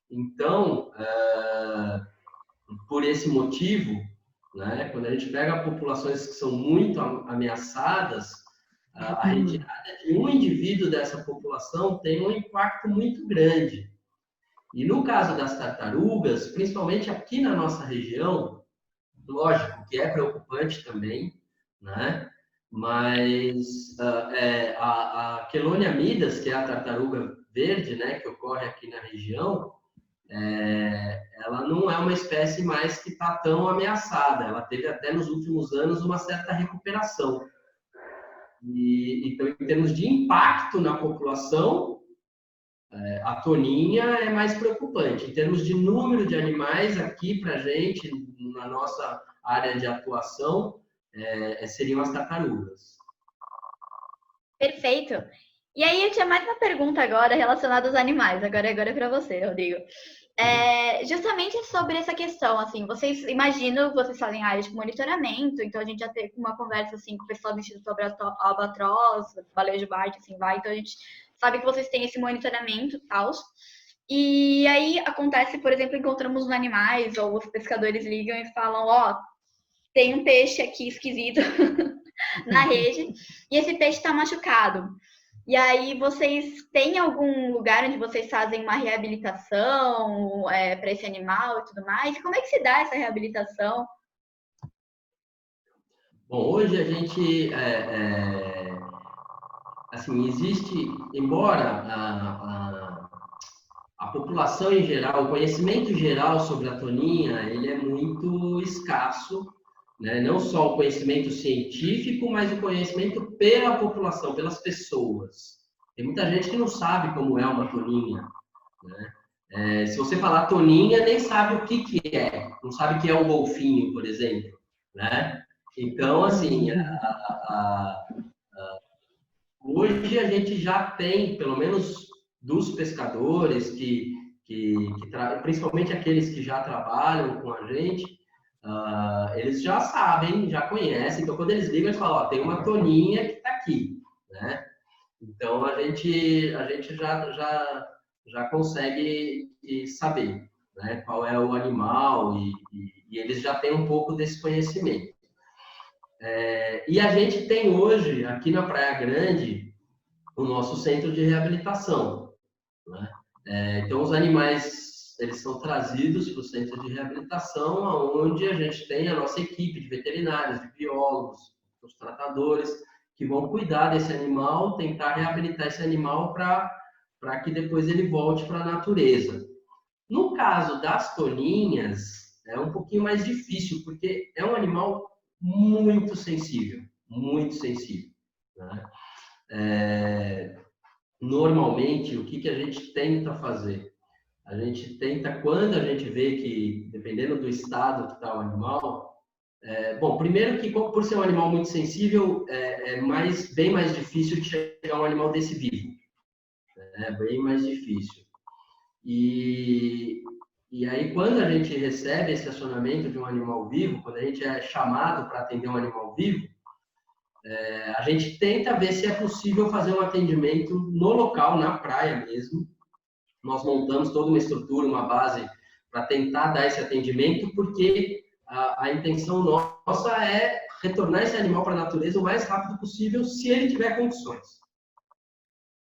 Speaker 1: Então, por esse motivo, né, quando a gente pega populações que são muito ameaçadas, a retirada de um indivíduo dessa população tem um impacto muito grande. E no caso das tartarugas, principalmente aqui na nossa região, lógico que é preocupante também, né? Mas a Chelonia midas, que é a tartaruga verde, né, que ocorre aqui na região, ela não é uma espécie mais que está tão ameaçada. Ela teve até nos últimos anos uma certa recuperação. Então, em termos de impacto na população, a toninha é mais preocupante. Em termos de número de animais aqui para a gente, na nossa área de atuação, seriam as tartarugas.
Speaker 2: Perfeito. E aí eu tinha mais uma pergunta agora relacionada aos animais. Agora é para você, Rodrigo. Justamente sobre essa questão, assim, vocês fazem área de monitoramento, então a gente já teve uma conversa, assim, com o pessoal do Instituto Albatroz, Baleia de Bart, assim, então a gente sabe que vocês têm esse monitoramento e tal. E aí acontece, por exemplo, encontramos os animais, ou os pescadores ligam e falam, ó, tem um peixe aqui esquisito na rede, e esse peixe está machucado. E aí, vocês têm algum lugar onde vocês fazem uma reabilitação para esse animal e tudo mais? Como é que se dá essa reabilitação?
Speaker 1: Bom, hoje a gente, assim, existe, embora a população em geral, o conhecimento geral sobre a toninha, ele é muito escasso, né? Não só o conhecimento científico, mas o conhecimento pela população, pelas pessoas. Tem muita gente que não sabe como é uma toninha, né? Se você falar toninha, nem sabe o que é. Não sabe o que é um golfinho, por exemplo, né? Então, assim, hoje a gente já tem, pelo menos dos pescadores, principalmente aqueles que já trabalham com a gente, eles já sabem, já conhecem. Então, quando eles ligam, eles falam, ó, tem uma toninha que está aqui, né? Então, a gente já consegue saber, né, qual é o animal e eles já têm um pouco desse conhecimento. E a gente tem hoje, aqui na Praia Grande, o nosso centro de reabilitação, né? Então, os animais, eles são trazidos para o centro de reabilitação, onde a gente tem a nossa equipe de veterinários, de biólogos, os tratadores, que vão cuidar desse animal, tentar reabilitar esse animal para que depois ele volte para a natureza. No caso das toninhas, é um pouquinho mais difícil, porque é um animal muito sensível, né? Normalmente, o que a gente tenta fazer? A gente tenta, quando a gente vê que, dependendo do estado que está o animal, bom, primeiro que por ser um animal muito sensível, bem mais difícil de chegar um animal desse vivo. É bem mais difícil. E aí, quando a gente recebe esse acionamento de um animal vivo, quando a gente é chamado para atender um animal vivo, a gente tenta ver se é possível fazer um atendimento no local, na praia mesmo. Nós montamos toda uma estrutura, uma base para tentar dar esse atendimento, porque a intenção nossa é retornar esse animal para a natureza o mais rápido possível, se ele tiver condições.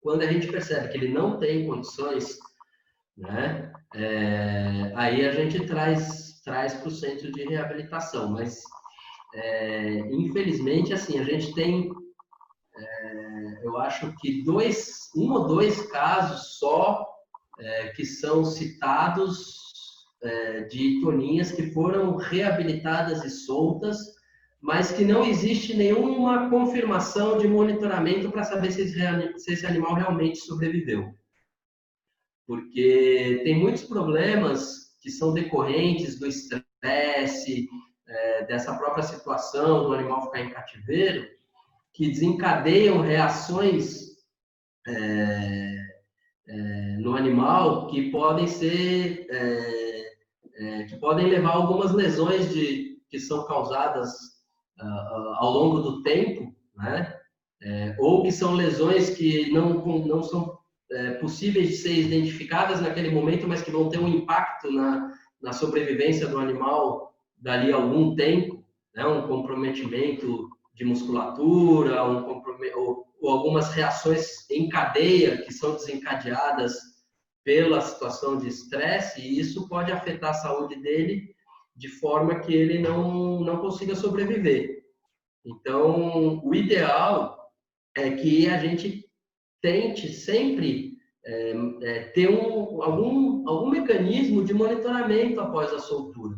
Speaker 1: Quando a gente percebe que ele não tem condições, né, aí a gente traz para o centro de reabilitação. Mas, infelizmente, assim, a gente tem, eu acho que um ou dois casos só que são citados de toninhas que foram reabilitadas e soltas, mas que não existe nenhuma confirmação de monitoramento para saber se esse animal realmente sobreviveu. Porque tem muitos problemas que são decorrentes do estresse, dessa própria situação do animal ficar em cativeiro, que desencadeiam reações no animal que podem ser, que podem levar a algumas lesões que são causadas ao longo do tempo, né? Ou que são lesões que não são possíveis de ser identificadas naquele momento, mas que vão ter um impacto na sobrevivência do animal dali a algum tempo, né? Um comprometimento de musculatura, ou algumas reações em cadeia que são desencadeadas pela situação de estresse, e isso pode afetar a saúde dele de forma que ele não consiga sobreviver. Então, o ideal é que a gente tente sempre ter algum mecanismo de monitoramento após a soltura.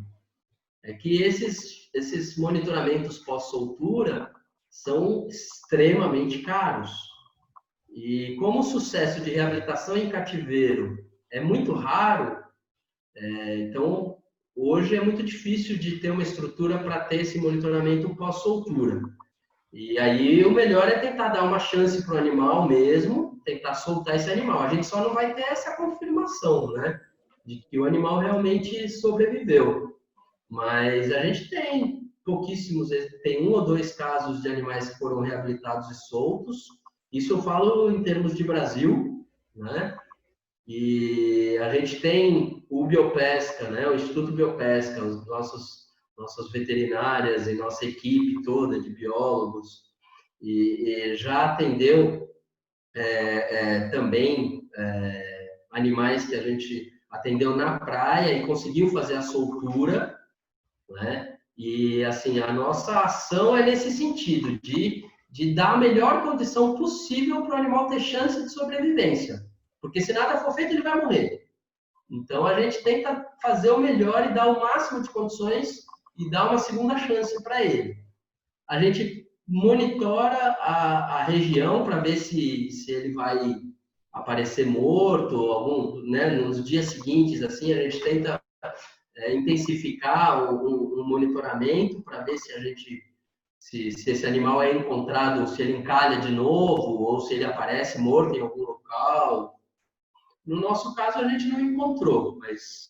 Speaker 1: Que esses monitoramentos pós-soltura são extremamente caros. E como o sucesso de reabilitação em cativeiro é muito raro, então hoje é muito difícil de ter uma estrutura para ter esse monitoramento pós-soltura. E aí o melhor é tentar dar uma chance para o animal mesmo, tentar soltar esse animal. A gente só não vai ter essa confirmação, né, de que o animal realmente sobreviveu. Mas a gente tem pouquíssimos, tem 1 ou 2 casos de animais que foram reabilitados e soltos. Isso eu falo em termos de Brasil, né? E a gente tem o Biopesca, né? O Instituto Biopesca, os nossas veterinárias e nossa equipe toda de biólogos, e já atendeu também animais que a gente atendeu na praia e conseguiu fazer a soltura, né? E assim, a nossa ação é nesse sentido, de dar a melhor condição possível para o animal ter chance de sobrevivência. Porque se nada for feito, ele vai morrer. Então a gente tenta fazer o melhor e dar o máximo de condições e dar uma segunda chance para ele. A gente monitora a região para ver se ele vai aparecer morto, né? Nos dias seguintes, assim, a gente tenta intensificar o monitoramento para ver se esse animal é encontrado, se ele encalha de novo ou se ele aparece morto em algum local. No nosso caso, a gente não encontrou, mas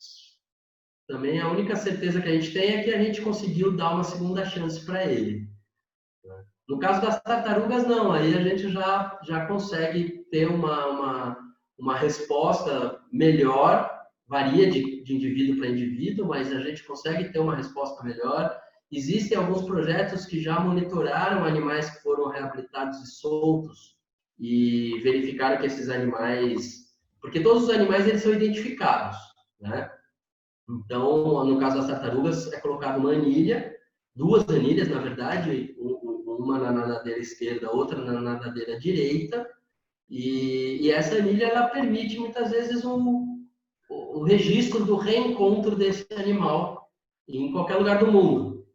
Speaker 1: também a única certeza que a gente tem é que a gente conseguiu dar uma segunda chance para ele. No caso das tartarugas, não. Aí a gente já consegue ter uma resposta melhor, varia de indivíduo para indivíduo, mas a gente consegue ter uma resposta melhor. Existem alguns projetos que já monitoraram animais que foram reabilitados e soltos e verificaram que esses animais... Porque todos os animais eles são identificados, né? Então, no caso das tartarugas, é colocado uma anilha, 2 anilhas, na verdade, uma na nadadeira esquerda, outra na nadadeira direita, e essa anilha ela permite muitas vezes o registro do reencontro desse animal em qualquer lugar do mundo,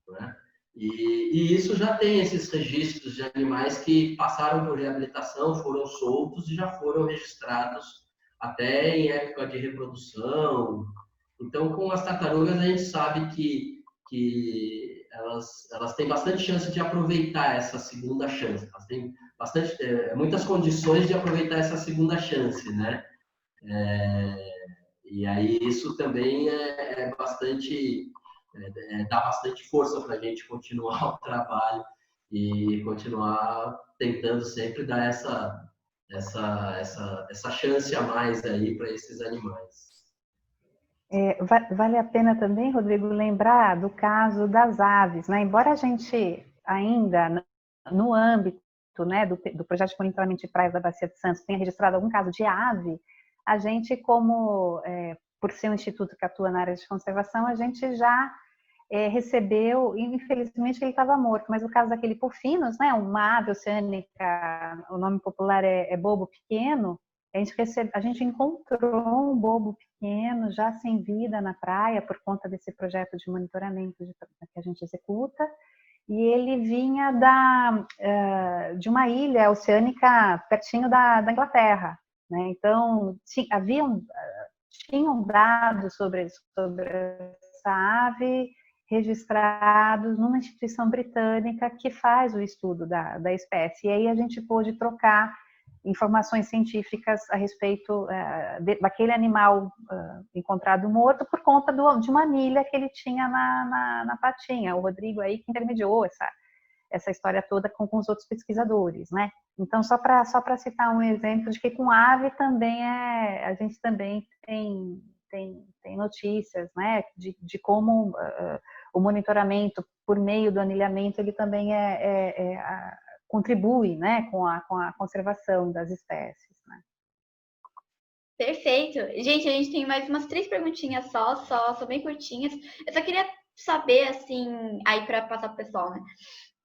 Speaker 1: né? E isso já tem esses registros de animais que passaram por reabilitação, foram soltos e já foram registrados até em época de reprodução. Então, com as tartarugas, a gente sabe que elas têm bastante chance de aproveitar essa segunda chance. Elas têm muitas condições de aproveitar essa segunda chance, né? E aí isso também dá bastante força para a gente continuar o trabalho e continuar tentando sempre dar essa chance a mais aí para esses animais.
Speaker 3: Vale a pena também, Rodrigo, lembrar do caso das aves, né? Embora a gente ainda, no âmbito, né, do projeto de monitoramento de praias da Bacia de Santos, tenha registrado algum caso de ave, a gente, por ser um instituto que atua na área de conservação, a gente já recebeu, infelizmente ele estava morto, mas o caso daquele Pufinos, né, uma ave oceânica, o nome popular é bobo pequeno, a gente encontrou um bobo pequeno, já sem vida na praia, por conta desse projeto de monitoramento que a gente executa, e ele vinha de uma ilha oceânica pertinho da Inglaterra, né? Então, tinham dados sobre essa ave registrados numa instituição britânica que faz o estudo da espécie, e aí a gente pôde trocar informações científicas a respeito daquele animal encontrado morto por conta de uma anilha que ele tinha na patinha. O Rodrigo aí que intermediou essa história toda com os outros pesquisadores, né? Então, só para citar um exemplo de que com ave também a gente também tem notícias, né? De como o monitoramento por meio do anilhamento ele também contribui, né, com a conservação das espécies, né?
Speaker 2: Perfeito. Gente, a gente tem mais umas 3 perguntinhas só bem curtinhas. Eu só queria saber, assim, aí para passar pro pessoal, né?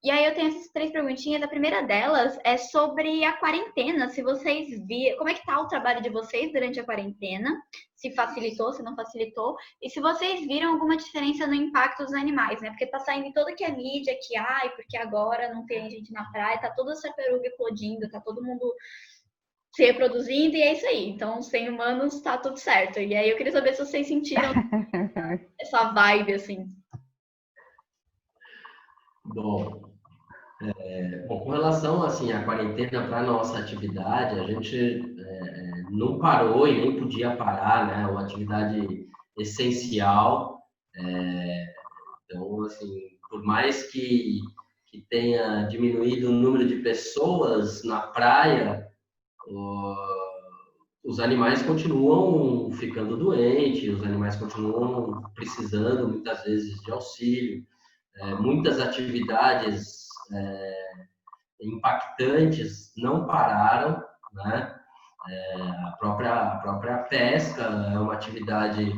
Speaker 2: E aí eu tenho essas 3 perguntinhas. A primeira delas é sobre a quarentena. Se vocês viram, como é que tá o trabalho de vocês durante a quarentena? Se facilitou, se não facilitou. E se vocês viram alguma diferença no impacto dos animais, né? Porque tá saindo toda que a mídia que, porque agora não tem gente na praia, tá toda essa tartaruga eclodindo, tá todo mundo se reproduzindo e é isso aí. Então, sem humanos tá tudo certo. E aí eu queria saber se vocês sentiram essa vibe, assim?
Speaker 1: Bom, com relação assim, à quarentena para a nossa atividade, a gente não parou e nem podia parar, né? Uma atividade essencial. Então, assim, por mais que tenha diminuído o número de pessoas na praia, os animais continuam ficando doentes, os animais continuam precisando muitas vezes de auxílio. Muitas atividades impactantes não pararam, né? A própria pesca é uma atividade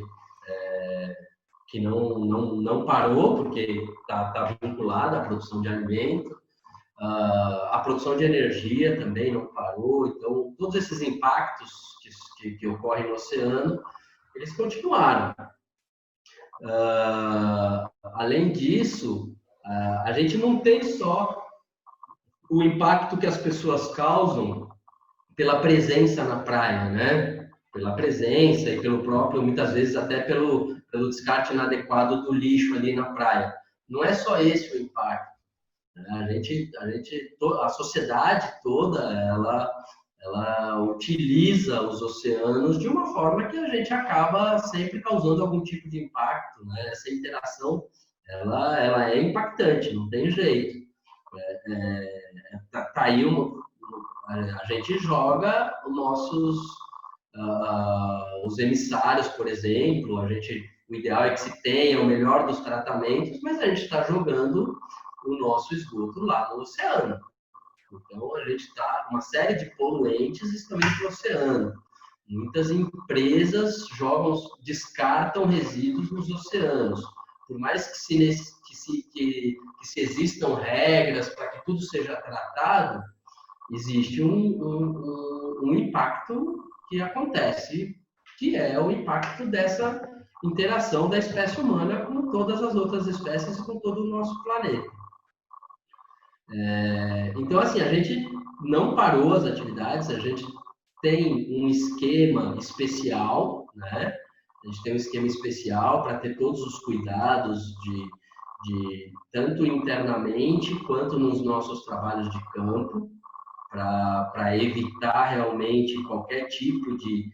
Speaker 1: que não parou, porque está vinculada à produção de alimento. A produção de energia também não parou. Então, todos esses impactos que ocorrem no oceano, eles continuaram. Além disso, a gente não tem só o impacto que as pessoas causam pela presença na praia, né? Pela presença e pelo próprio, muitas vezes até pelo descarte inadequado do lixo ali na praia. Não é só esse o impacto. A sociedade toda, ela utiliza os oceanos de uma forma que a gente acaba sempre causando algum tipo de impacto, né? Essa interação, ela é impactante, não tem jeito. Tá aí a gente joga os emissários, por exemplo, o ideal é que se tenha o melhor dos tratamentos, mas a gente está jogando o nosso esgoto lá no oceano. Então, a gente está, uma série de poluentes estão indo para o oceano. Muitas empresas descartam resíduos nos oceanos. Por mais que se existam regras para que tudo seja tratado, existe um impacto que acontece, que é o impacto dessa interação da espécie humana com todas as outras espécies e com todo o nosso planeta. Então, assim, a gente não parou as atividades, a gente tem um esquema especial, né? A gente tem um esquema especial para ter todos os cuidados tanto internamente quanto nos nossos trabalhos de campo, para evitar realmente qualquer tipo de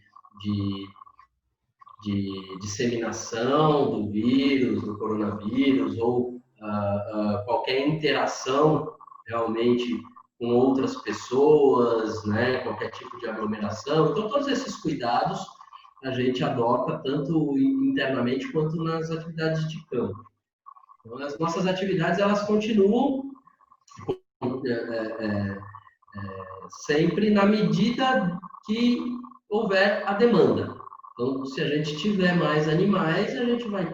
Speaker 1: disseminação do vírus, do coronavírus, ou qualquer interação realmente com outras pessoas, né? Qualquer tipo de aglomeração. Então, todos esses cuidados a gente adota tanto internamente quanto nas atividades de campo. Então, as nossas atividades, elas continuam sempre na medida que houver a demanda. Então, se a gente tiver mais animais, a gente vai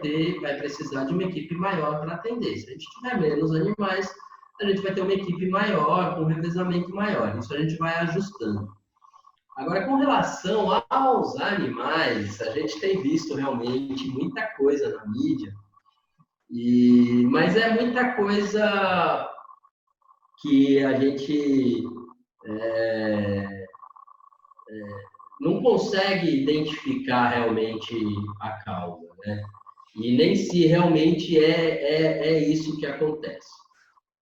Speaker 1: precisar de uma equipe maior para atender. Se a gente tiver menos animais, a gente vai ter uma equipe maior, com um revezamento maior. Isso a gente vai ajustando. Agora, com relação aos animais, a gente tem visto realmente muita coisa na mídia, mas é muita coisa que a gente não consegue identificar realmente a causa, né? E nem se realmente é isso que acontece.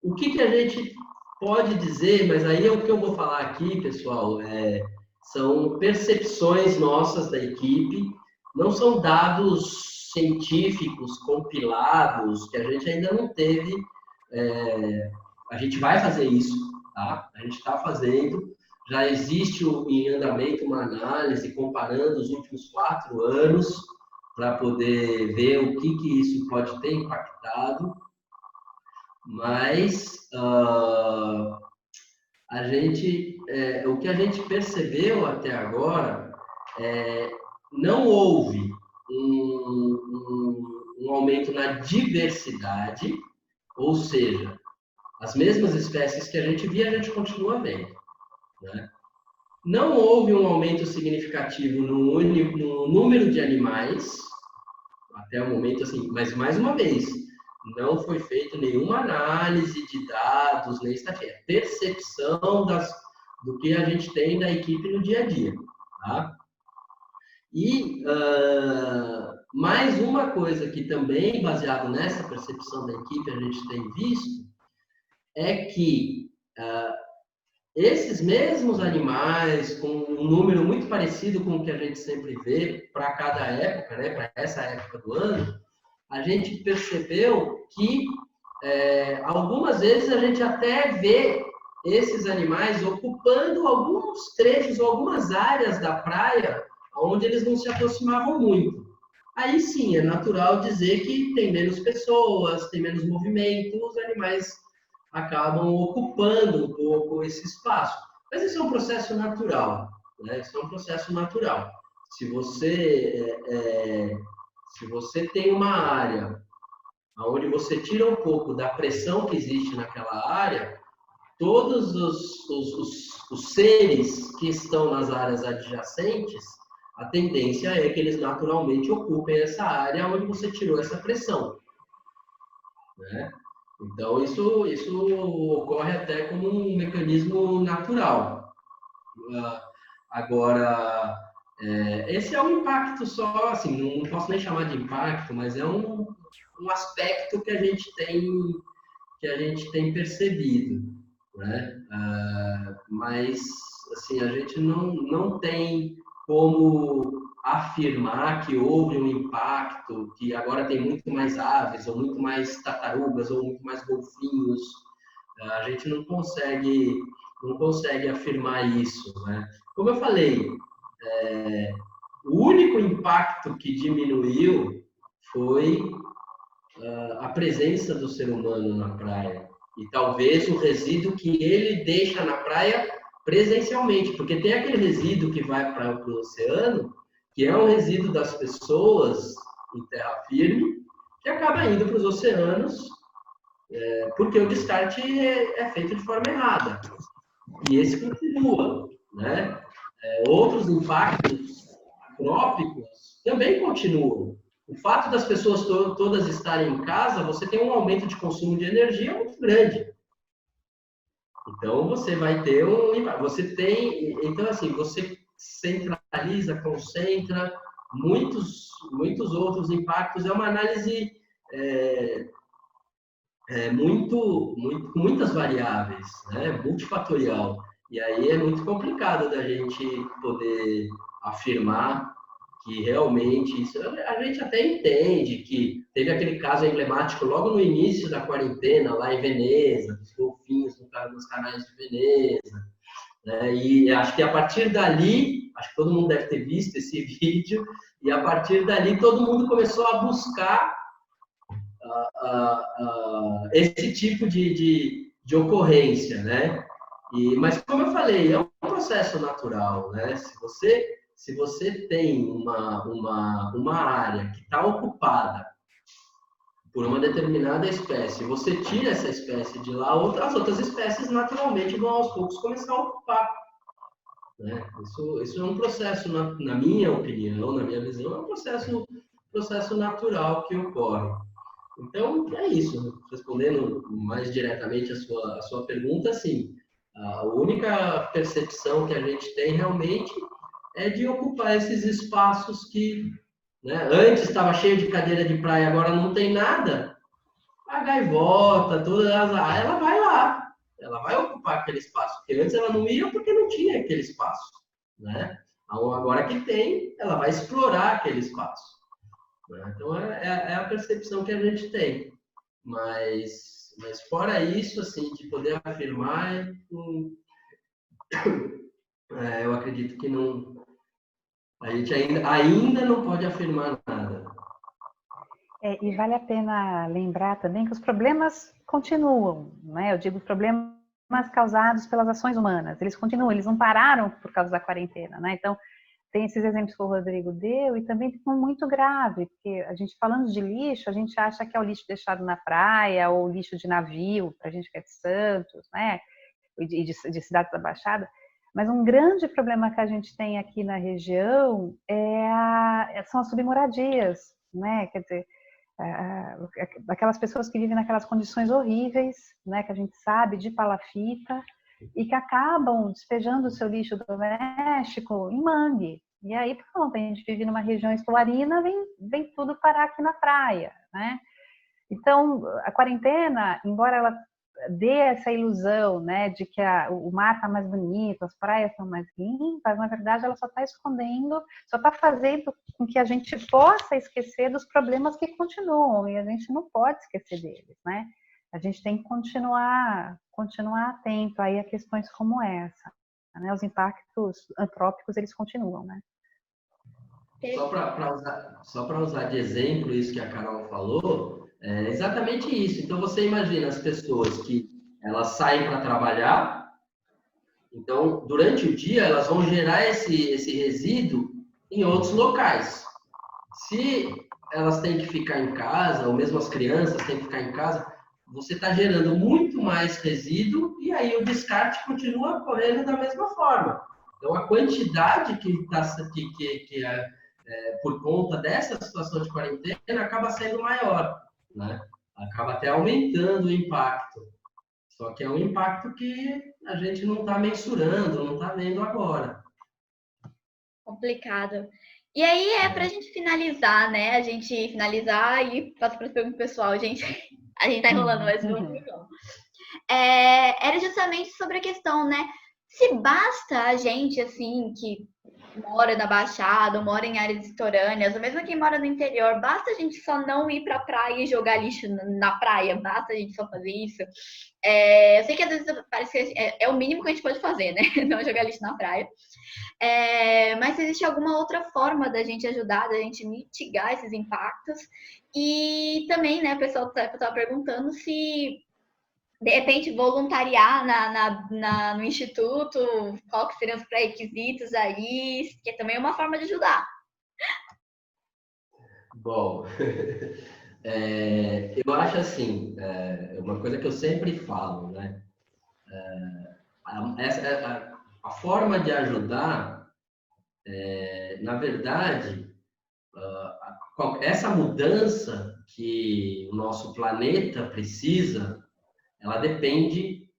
Speaker 1: O que a gente pode dizer, mas aí é o que eu vou falar aqui, pessoal, são percepções nossas da equipe, não são dados científicos compilados, que a gente ainda não teve. A gente vai fazer isso, tá? A gente está fazendo. Já existe em andamento uma análise comparando os últimos 4 anos para poder ver o que isso pode ter impactado. Mas o que a gente percebeu até agora não houve um aumento na diversidade, ou seja, as mesmas espécies que a gente via, a gente continua vendo, né? Não houve um aumento significativo no número de animais, até o momento, assim, mas mais uma vez, não foi feita nenhuma análise de dados, nem estatística, percepção do que a gente tem da equipe no dia a dia, tá? E mais uma coisa que também, baseado nessa percepção da equipe, a gente tem visto, é que esses mesmos animais, com um número muito parecido com o que a gente sempre vê para cada época, né, para essa época do ano, a gente percebeu que algumas vezes a gente até vê esses animais ocupando alguns trechos ou algumas áreas da praia onde eles não se aproximavam muito. Aí sim, é natural dizer que tem menos pessoas, tem menos movimento, os animais acabam ocupando um pouco esse espaço. Mas isso é um processo natural, né? Isso é um processo natural. Se você tem uma área onde você tira um pouco da pressão que existe naquela área, todos os seres que estão nas áreas adjacentes, a tendência é que eles naturalmente ocupem essa área onde você tirou essa pressão, né? Então, isso ocorre até como um mecanismo natural. Agora, esse é um impacto só, assim, não posso nem chamar de impacto, mas é um aspecto que a gente tem percebido, né? Mas, assim, a gente não tem como afirmar que houve um impacto, que agora tem muito mais aves, ou muito mais tartarugas, ou muito mais golfinhos. A gente não consegue afirmar isso, né? Como eu falei, o único impacto que diminuiu foi a presença do ser humano na praia. E talvez o resíduo que ele deixa na praia presencialmente, porque tem aquele resíduo que vai para o oceano, que é um resíduo das pessoas em terra firme, que acaba indo para os oceanos, porque o descarte é feito de forma errada. E esse continua, né? Outros impactos trópicos também continuam. O fato das pessoas todas estarem em casa, você tem um aumento de consumo de energia muito grande. Então, você vai ter então, assim, você centraliza, concentra muitos outros impactos. É uma análise com muitas variáveis, né? Multifatorial. E aí é muito complicado da gente poder afirmar que realmente isso. A gente até entende que teve aquele caso emblemático logo no início da quarentena, lá em Veneza, dos golfinhos nos canais de Veneza, né? E acho que a partir dali, acho que todo mundo deve ter visto esse vídeo, e a partir dali todo mundo começou a buscar esse tipo de ocorrência, né? Mas, como eu falei, é um processo natural, né? Se você tem uma área que está ocupada por uma determinada espécie, você tira essa espécie de lá, as outras espécies naturalmente vão aos poucos começar a ocupar, né? Isso é um processo, na minha opinião, na minha visão, é um processo natural que ocorre. Então, é isso. Respondendo mais diretamente a sua pergunta, sim. A única percepção que a gente tem realmente é de ocupar esses espaços que, né, antes estava cheio de cadeira de praia, agora não tem nada. A gaivota, ela vai lá. Ela vai ocupar aquele espaço. Porque antes ela não ia porque não tinha aquele espaço, né? Agora que tem, ela vai explorar aquele espaço. Então, é a percepção que a gente tem. Mas fora isso, assim, de poder afirmar, eu acredito que não, a gente ainda não pode afirmar nada.
Speaker 3: E vale a pena lembrar também que os problemas continuam, né? Eu digo problemas causados pelas ações humanas. Eles continuam, eles não pararam por causa da quarentena, né? Então, tem esses exemplos que o Rodrigo deu e também tem um muito grave, porque a gente falando de lixo, a gente acha que é o lixo deixado na praia ou lixo de navio, para a gente que é de Santos, né? E de cidades da Baixada. Mas um grande problema que a gente tem aqui na região são as submoradias, né? Quer dizer, aquelas pessoas que vivem naquelas condições horríveis, né? Que a gente sabe, de palafita, e que acabam despejando o seu lixo doméstico em mangue, E aí, pronto, a gente vive numa região escolarina, vem tudo parar aqui na praia, né? Então, a quarentena, embora ela dê essa ilusão, né, de que o mar está mais bonito, as praias estão mais limpas, na verdade ela só está escondendo, só está fazendo com que a gente possa esquecer dos problemas que continuam, e a gente não pode esquecer deles, né? A gente tem que continuar atento aí a questões como essa, né? Os impactos antrópicos, eles continuam, né?
Speaker 1: Só para usar de exemplo isso que a Carol falou, é exatamente isso. Então, você imagina as pessoas que elas saem para trabalhar, então, durante o dia, elas vão gerar esse resíduo em outros locais. Se elas têm que ficar em casa, ou mesmo as crianças têm que ficar em casa, você está gerando muito mais resíduo e aí o descarte continua correndo da mesma forma. Então, a quantidade por conta dessa situação de quarentena acaba sendo maior, né? Acaba até aumentando o impacto. Só que é um impacto que a gente não está mensurando, não está vendo agora.
Speaker 2: Complicado. E aí, para a gente finalizar, né? A gente finalizar e passar para as perguntas pessoal, gente. A gente tá enrolando, mas vamos. Era justamente sobre a questão, né? Se basta a gente, assim, que mora na Baixada, ou mora em áreas litorâneas, ou mesmo quem mora no interior, basta a gente só não ir pra praia e jogar lixo na praia, basta a gente só fazer isso. Eu sei que às vezes parece que é o mínimo que a gente pode fazer, né? Não jogar lixo na praia. Mas existe alguma outra forma da gente ajudar, da gente mitigar esses impactos? E também, né, o pessoal estava perguntando se de repente voluntariar no instituto, qual que seriam os pré-requisitos aí, que também é uma forma de ajudar.
Speaker 1: Bom, eu acho assim, uma coisa que eu sempre falo, né? A forma de ajudar, na verdade, essa mudança que o nosso planeta precisa, ela depende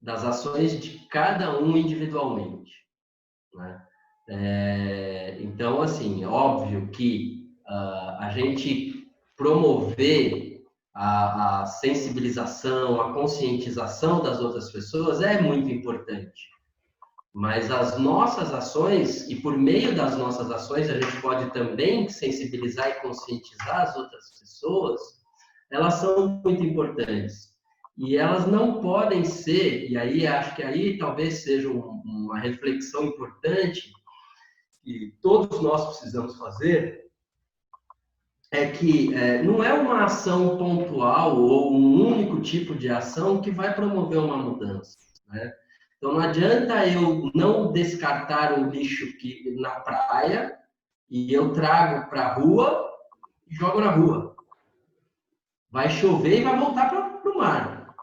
Speaker 1: das ações de cada um individualmente, né? Então, assim, óbvio que a gente promover a sensibilização, a conscientização das outras pessoas é muito importante. Mas as nossas ações, e por meio das nossas ações, a gente pode também sensibilizar e conscientizar as outras pessoas, elas são muito importantes. E elas não podem ser, e aí acho que aí talvez seja uma reflexão importante que todos nós precisamos fazer, é que não é uma ação pontual ou um único tipo de ação que vai promover uma mudança, né? Então não adianta eu não descartar o lixo na praia e eu trago para a rua e jogo na rua. Vai chover e vai voltar para o mar,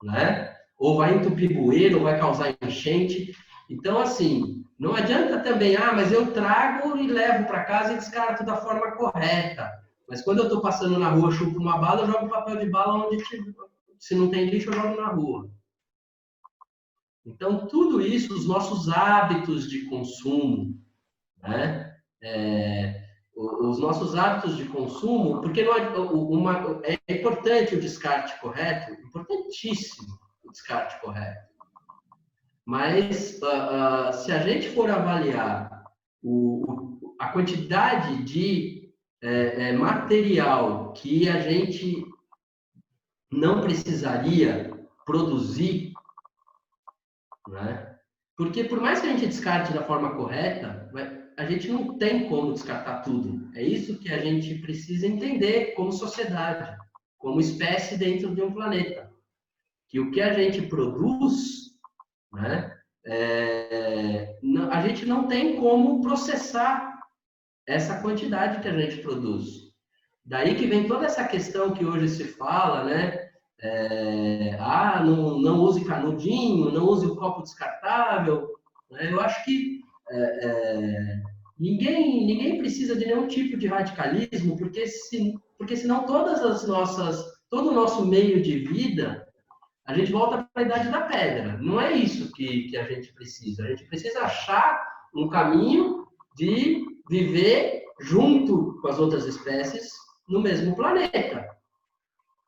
Speaker 1: né? Ou vai entupir bueiro, ou vai causar enchente. Então, assim, não adianta também, mas eu trago e levo para casa e descarto da forma correta. Mas quando eu estou passando na rua, chupo uma bala, eu jogo papel de bala onde se não tem lixo, eu jogo na rua. Então, tudo isso, os nossos hábitos de consumo, né? Os nossos hábitos de consumo, porque é importante o descarte correto, importantíssimo o descarte correto. Mas, se a gente for avaliar a quantidade de material que a gente não precisaria produzir, né? Porque por mais que a gente descarte da forma correta, a gente não tem como descartar tudo. É isso que a gente precisa entender como sociedade, como espécie dentro de um planeta. Que o que a gente produz, né, a gente não tem como processar essa quantidade que a gente produz. Daí que vem toda essa questão que hoje se fala, né? Não use canudinho, não use o copo descartável, né? Eu acho que ninguém precisa de nenhum tipo de radicalismo, porque senão todo o nosso meio de vida, a gente volta para a idade da pedra. Não é isso que a gente precisa. A gente precisa achar um caminho de viver junto com as outras espécies no mesmo planeta,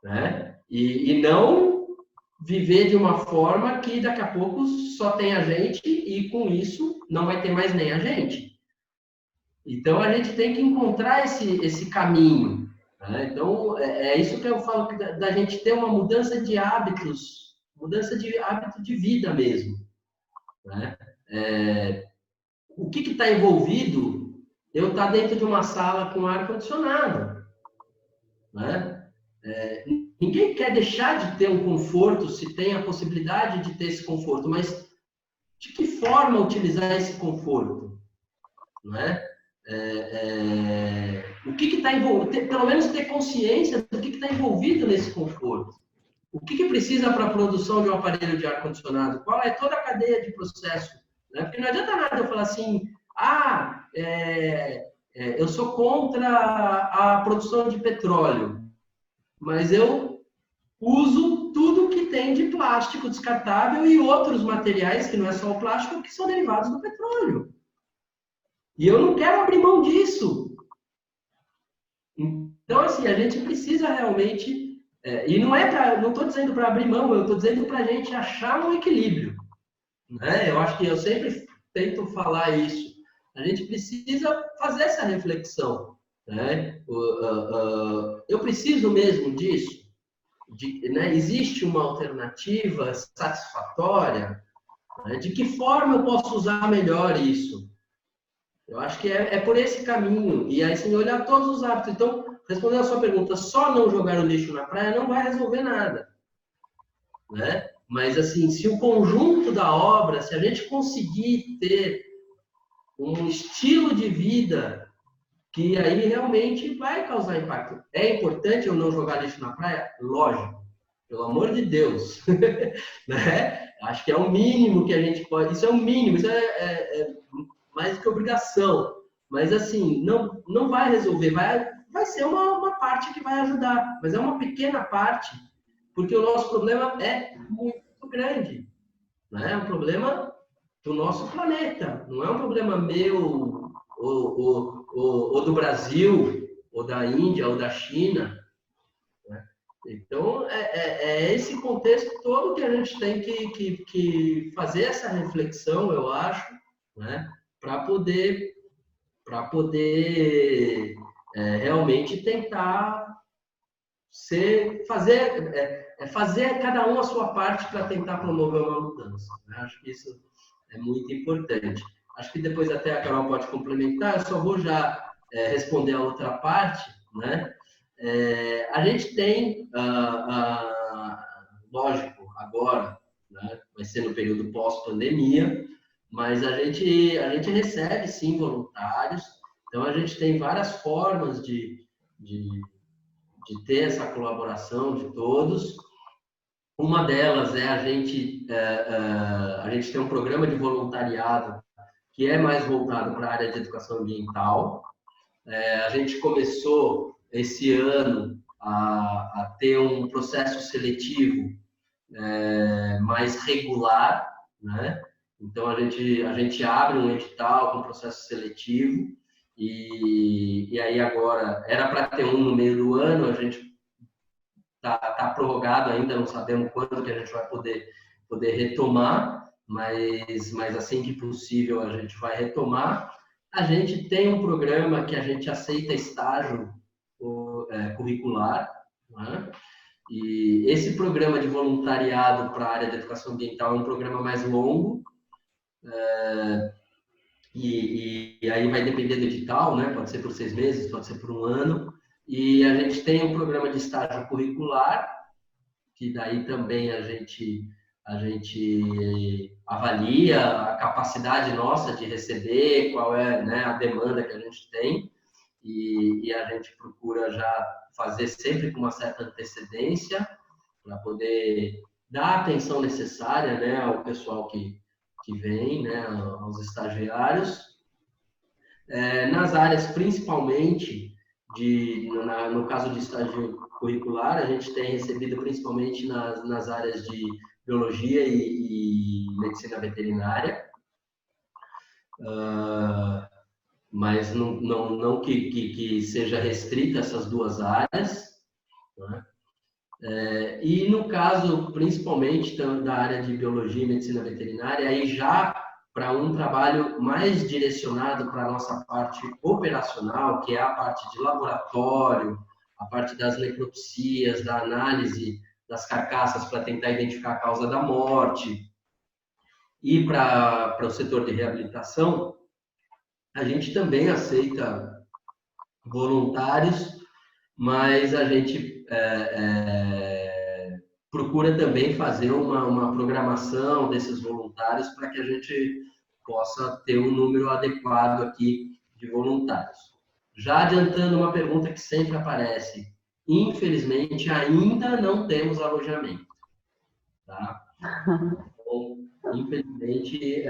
Speaker 1: né? E não viver de uma forma que daqui a pouco só tem a gente e com isso não vai ter mais nem a gente. Então a gente tem que encontrar esse caminho, né? Então é isso que eu falo, da gente ter uma mudança de hábitos, mudança de hábito de vida mesmo, né? O que está envolvido eu estar dentro de uma sala com ar-condicionado, né? Ninguém quer deixar de ter um conforto se tem a possibilidade de ter esse conforto, mas de que forma utilizar esse conforto, né? O que está envolvido, pelo menos ter consciência do que está envolvido nesse conforto. O que precisa para a produção de um aparelho de ar-condicionado? Qual é toda a cadeia de processo? Né? Porque não adianta nada eu falar assim, eu sou contra a produção de petróleo, mas eu uso tudo que tem de plástico descartável e outros materiais, que não é só o plástico, que são derivados do petróleo. E eu não quero abrir mão disso. Então, assim, a gente precisa realmente... e não estou dizendo para abrir mão, eu estou dizendo para a gente achar um equilíbrio, né? Eu acho que eu sempre tento falar isso. A gente precisa fazer essa reflexão, né? Eu preciso mesmo disso? Né? Existe uma alternativa satisfatória? Né? De que forma eu posso usar melhor isso? Eu acho que é por esse caminho. E aí, assim, olhar todos os hábitos. Então, respondendo a sua pergunta, só não jogar o lixo na praia não vai resolver nada, né? Mas, assim, se o conjunto da obra, se a gente conseguir ter um estilo de vida que aí realmente vai causar impacto. É importante eu não jogar lixo na praia? Lógico. Pelo amor de Deus. Né? Acho que é o mínimo que a gente pode... Isso é o mínimo, isso é mais que obrigação. Mas, assim, não vai resolver. Vai ser uma parte que vai ajudar. Mas é uma pequena parte, porque o nosso problema é muito grande. Né? É um problema do nosso planeta. Não é um problema meu ou do Brasil, ou da Índia, ou da China. Né? Então, é esse contexto todo que a gente tem que fazer essa reflexão, eu acho, né? Para poder realmente tentar fazer cada um a sua parte para tentar promover uma mudança. Né? Acho que isso é muito importante. Acho que depois até a Carol pode complementar, eu só vou já responder a outra parte, né? A gente tem, lógico, agora, né, vai ser no período pós-pandemia, mas a gente recebe, sim, voluntários, então a gente tem várias formas de ter essa colaboração de todos. Uma delas é a gente tem um programa de voluntariado que é mais voltado para a área de educação ambiental. A gente começou esse ano a ter um processo seletivo mais regular, né? Então a gente abre um edital com processo seletivo e aí agora era para ter um no meio do ano, a gente tá prorrogado ainda, não sabemos quando que a gente vai poder retomar, mas assim que possível a gente vai retomar. A gente tem um programa que a gente aceita estágio curricular, né? E esse programa de voluntariado para a área de educação ambiental é um programa mais longo, e aí vai depender do edital, né? Pode ser por 6 meses, pode ser por 1 ano. E a gente tem um programa de estágio curricular, que daí também a gente avalia a capacidade nossa de receber, qual é, né, a demanda que a gente tem, e a gente procura já fazer sempre com uma certa antecedência, para poder dar a atenção necessária, né, ao pessoal que vem, né, aos estagiários. Nas áreas principalmente, no caso de estágio curricular, a gente tem recebido principalmente nas áreas de biologia e medicina veterinária. mas não que seja restrita essas duas áreas, né? E no caso, principalmente da área de biologia e medicina veterinária, aí já para um trabalho mais direcionado para a nossa parte operacional, que é a parte de laboratório, a parte das necropsias, da análise das carcaças para tentar identificar a causa da morte, e para o setor de reabilitação, a gente também aceita voluntários, mas a gente procura também fazer uma programação desses voluntários para que a gente possa ter um número adequado aqui de voluntários. Já adiantando uma pergunta que sempre aparece, infelizmente ainda não temos alojamento, tá? Então, infelizmente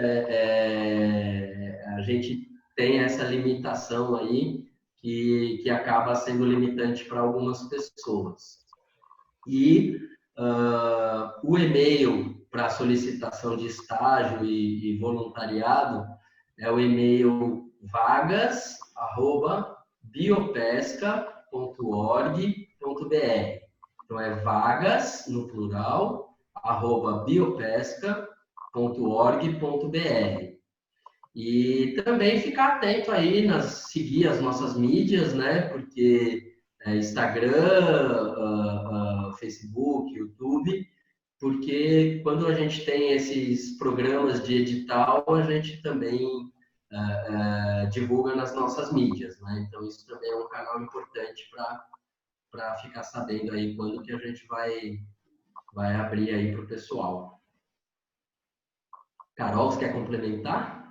Speaker 1: a gente tem essa limitação aí que acaba sendo limitante para algumas pessoas. E o e-mail para solicitação de estágio e voluntariado é o e-mail vagas@biopesca.org.br. Então, é vagas, no plural, @biopesca.org.br. E também ficar atento aí, seguir as nossas mídias, né? Porque Instagram, Facebook, YouTube, porque quando a gente tem esses programas de edital, a gente também divulga nas nossas mídias, né? Então, isso também é um canal importante para ficar sabendo aí quando que a gente vai abrir aí para o pessoal. Carol, você quer complementar?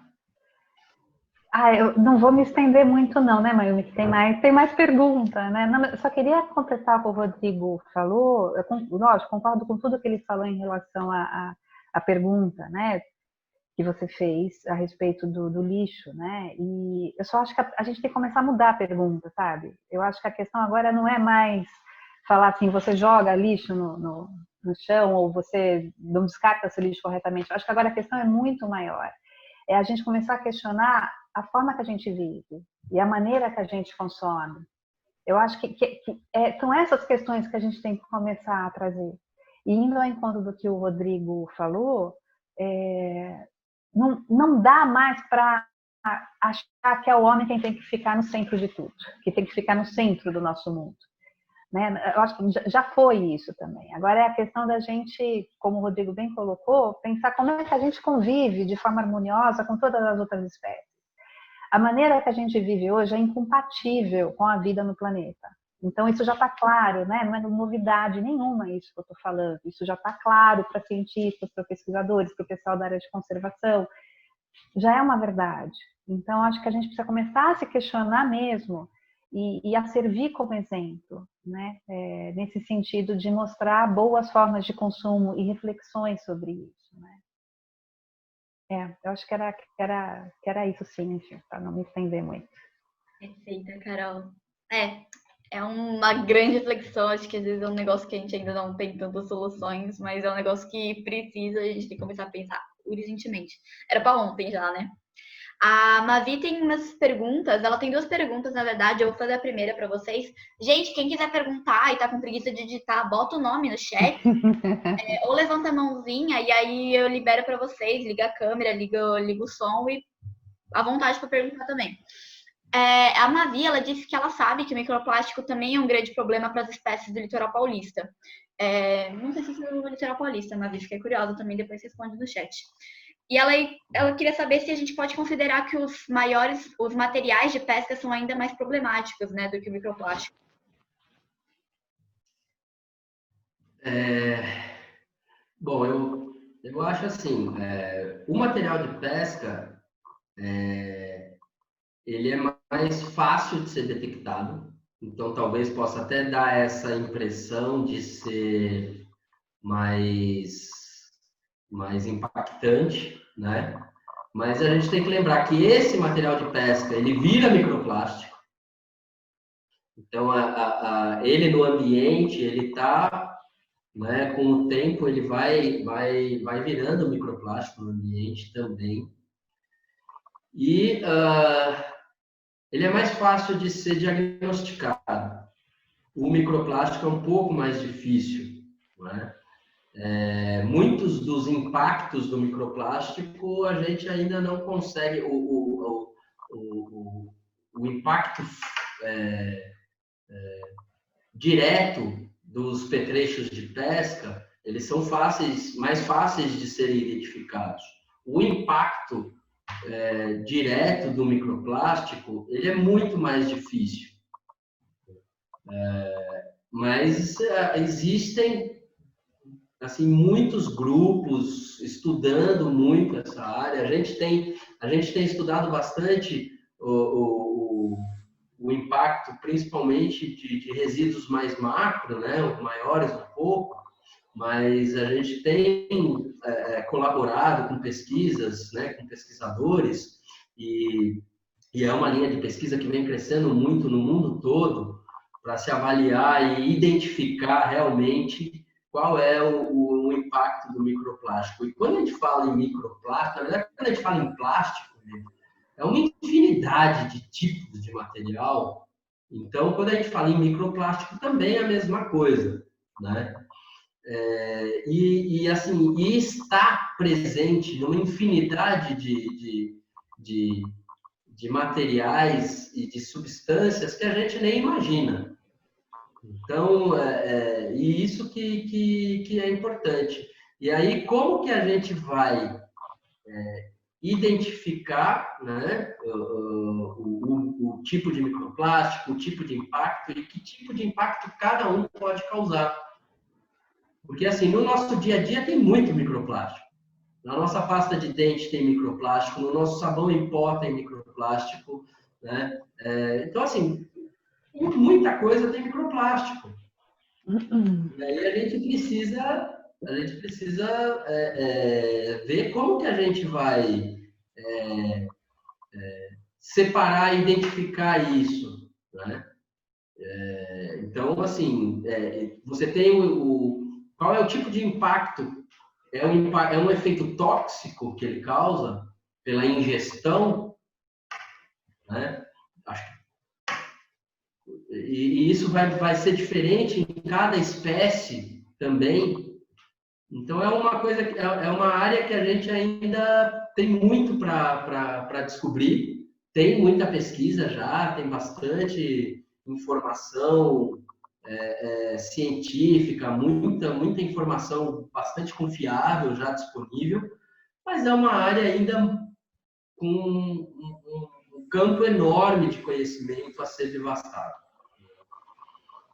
Speaker 3: Eu não vou me estender muito não, né, Mayumi, que tem mais pergunta, né? Não, eu só queria completar o que o Rodrigo falou. Lógico, concordo com tudo que ele falou em relação à pergunta, né, que você fez a respeito do lixo, né? E eu só acho que a gente tem que começar a mudar a pergunta, sabe? Eu acho que a questão agora não é mais falar assim, você joga lixo no chão ou você não descarta seu lixo corretamente. Eu acho que agora a questão é muito maior. É a gente começar a questionar a forma que a gente vive e a maneira que a gente consome. Eu acho que são essas questões que a gente tem que começar a trazer. E indo ao encontro do que o Rodrigo falou, não dá mais para achar que é o homem quem tem que ficar no centro de tudo, que tem que ficar no centro do nosso mundo. Né? Eu acho que já foi isso também. Agora é a questão da gente, como o Rodrigo bem colocou, pensar como é que a gente convive de forma harmoniosa com todas as outras espécies. A maneira que a gente vive hoje é incompatível com a vida no planeta. Então, isso já está claro, né? Não é novidade nenhuma isso que eu estou falando. Isso já está claro para cientistas, para pesquisadores, para o pessoal da área de conservação. Já é uma verdade. Então, acho que a gente precisa começar a se questionar mesmo e a servir como exemplo, né? Nesse sentido de mostrar boas formas de consumo e reflexões sobre isso, né? Eu acho que era isso, sim, para não me estender muito.
Speaker 2: Perfeita, Carol. É uma grande reflexão, acho que às vezes é um negócio que a gente ainda não tem tantas soluções, mas é um negócio que precisa, a gente tem que começar a pensar urgentemente. Era para ontem já, né? A Mavi tem umas perguntas, ela tem 2 perguntas, na verdade, eu vou fazer a primeira para vocês. Gente, quem quiser perguntar e tá com preguiça de digitar, bota o nome no chat, ou levanta a mãozinha e aí eu libero para vocês, liga a câmera, liga o som e à vontade para perguntar também. A Mavi, ela disse que ela sabe que o microplástico também é um grande problema para as espécies do litoral paulista. Não sei se isso é no litoral paulista, Mavi, fiquei curiosa também, depois responde no chat. E ela queria saber se a gente pode considerar que os materiais de pesca são ainda mais problemáticos, né, do que o microplástico.
Speaker 1: Bom, eu acho assim, o material de pesca, ele é mais fácil de ser detectado, então talvez possa até dar essa impressão de ser mais impactante, né? Mas a gente tem que lembrar que esse material de pesca, ele vira microplástico. Então, ele no ambiente, ele está, né, com o tempo, ele vai virando microplástico no ambiente também. E ele é mais fácil de ser diagnosticado. O microplástico é um pouco mais difícil, não é? Muitos dos impactos do microplástico a gente ainda não consegue, o impacto direto dos petrechos de pesca, eles são mais fáceis de serem identificados. O impacto direto do microplástico, ele é muito mais difícil. Mas existem assim, muitos grupos estudando muito essa área. A gente tem estudado bastante o impacto, principalmente de resíduos mais macro, né, maiores um pouco, mas a gente tem colaborado com pesquisas, né, com pesquisadores, e é uma linha de pesquisa que vem crescendo muito no mundo todo, para se avaliar e identificar realmente qual é o impacto do microplástico. E quando a gente fala em microplástico, na verdade, quando a gente fala em plástico, é uma infinidade de tipos de material. Então, quando a gente fala em microplástico, também é a mesma coisa, né? E está presente numa infinidade de materiais e de substâncias que a gente nem imagina. Então, e isso que é importante. E aí, como que a gente vai identificar, né, o tipo de microplástico, o tipo de impacto e que tipo de impacto cada um pode causar? Porque, assim, no nosso dia a dia tem muito microplástico. Na nossa pasta de dente tem microplástico, no nosso sabão em pó tem microplástico, né? Então, assim, muita coisa tem microplástico. E aí a gente precisa ver como que a gente vai separar e identificar isso, né? Então, assim, você tem qual é o tipo de impacto? É um efeito tóxico que ele causa pela ingestão, né? E isso vai ser diferente em cada espécie também. Então, é uma área que a gente ainda tem muito para descobrir. Tem muita pesquisa já, tem bastante informação científica, muita informação bastante confiável já disponível, mas é uma área ainda com um campo enorme de conhecimento a ser devastado.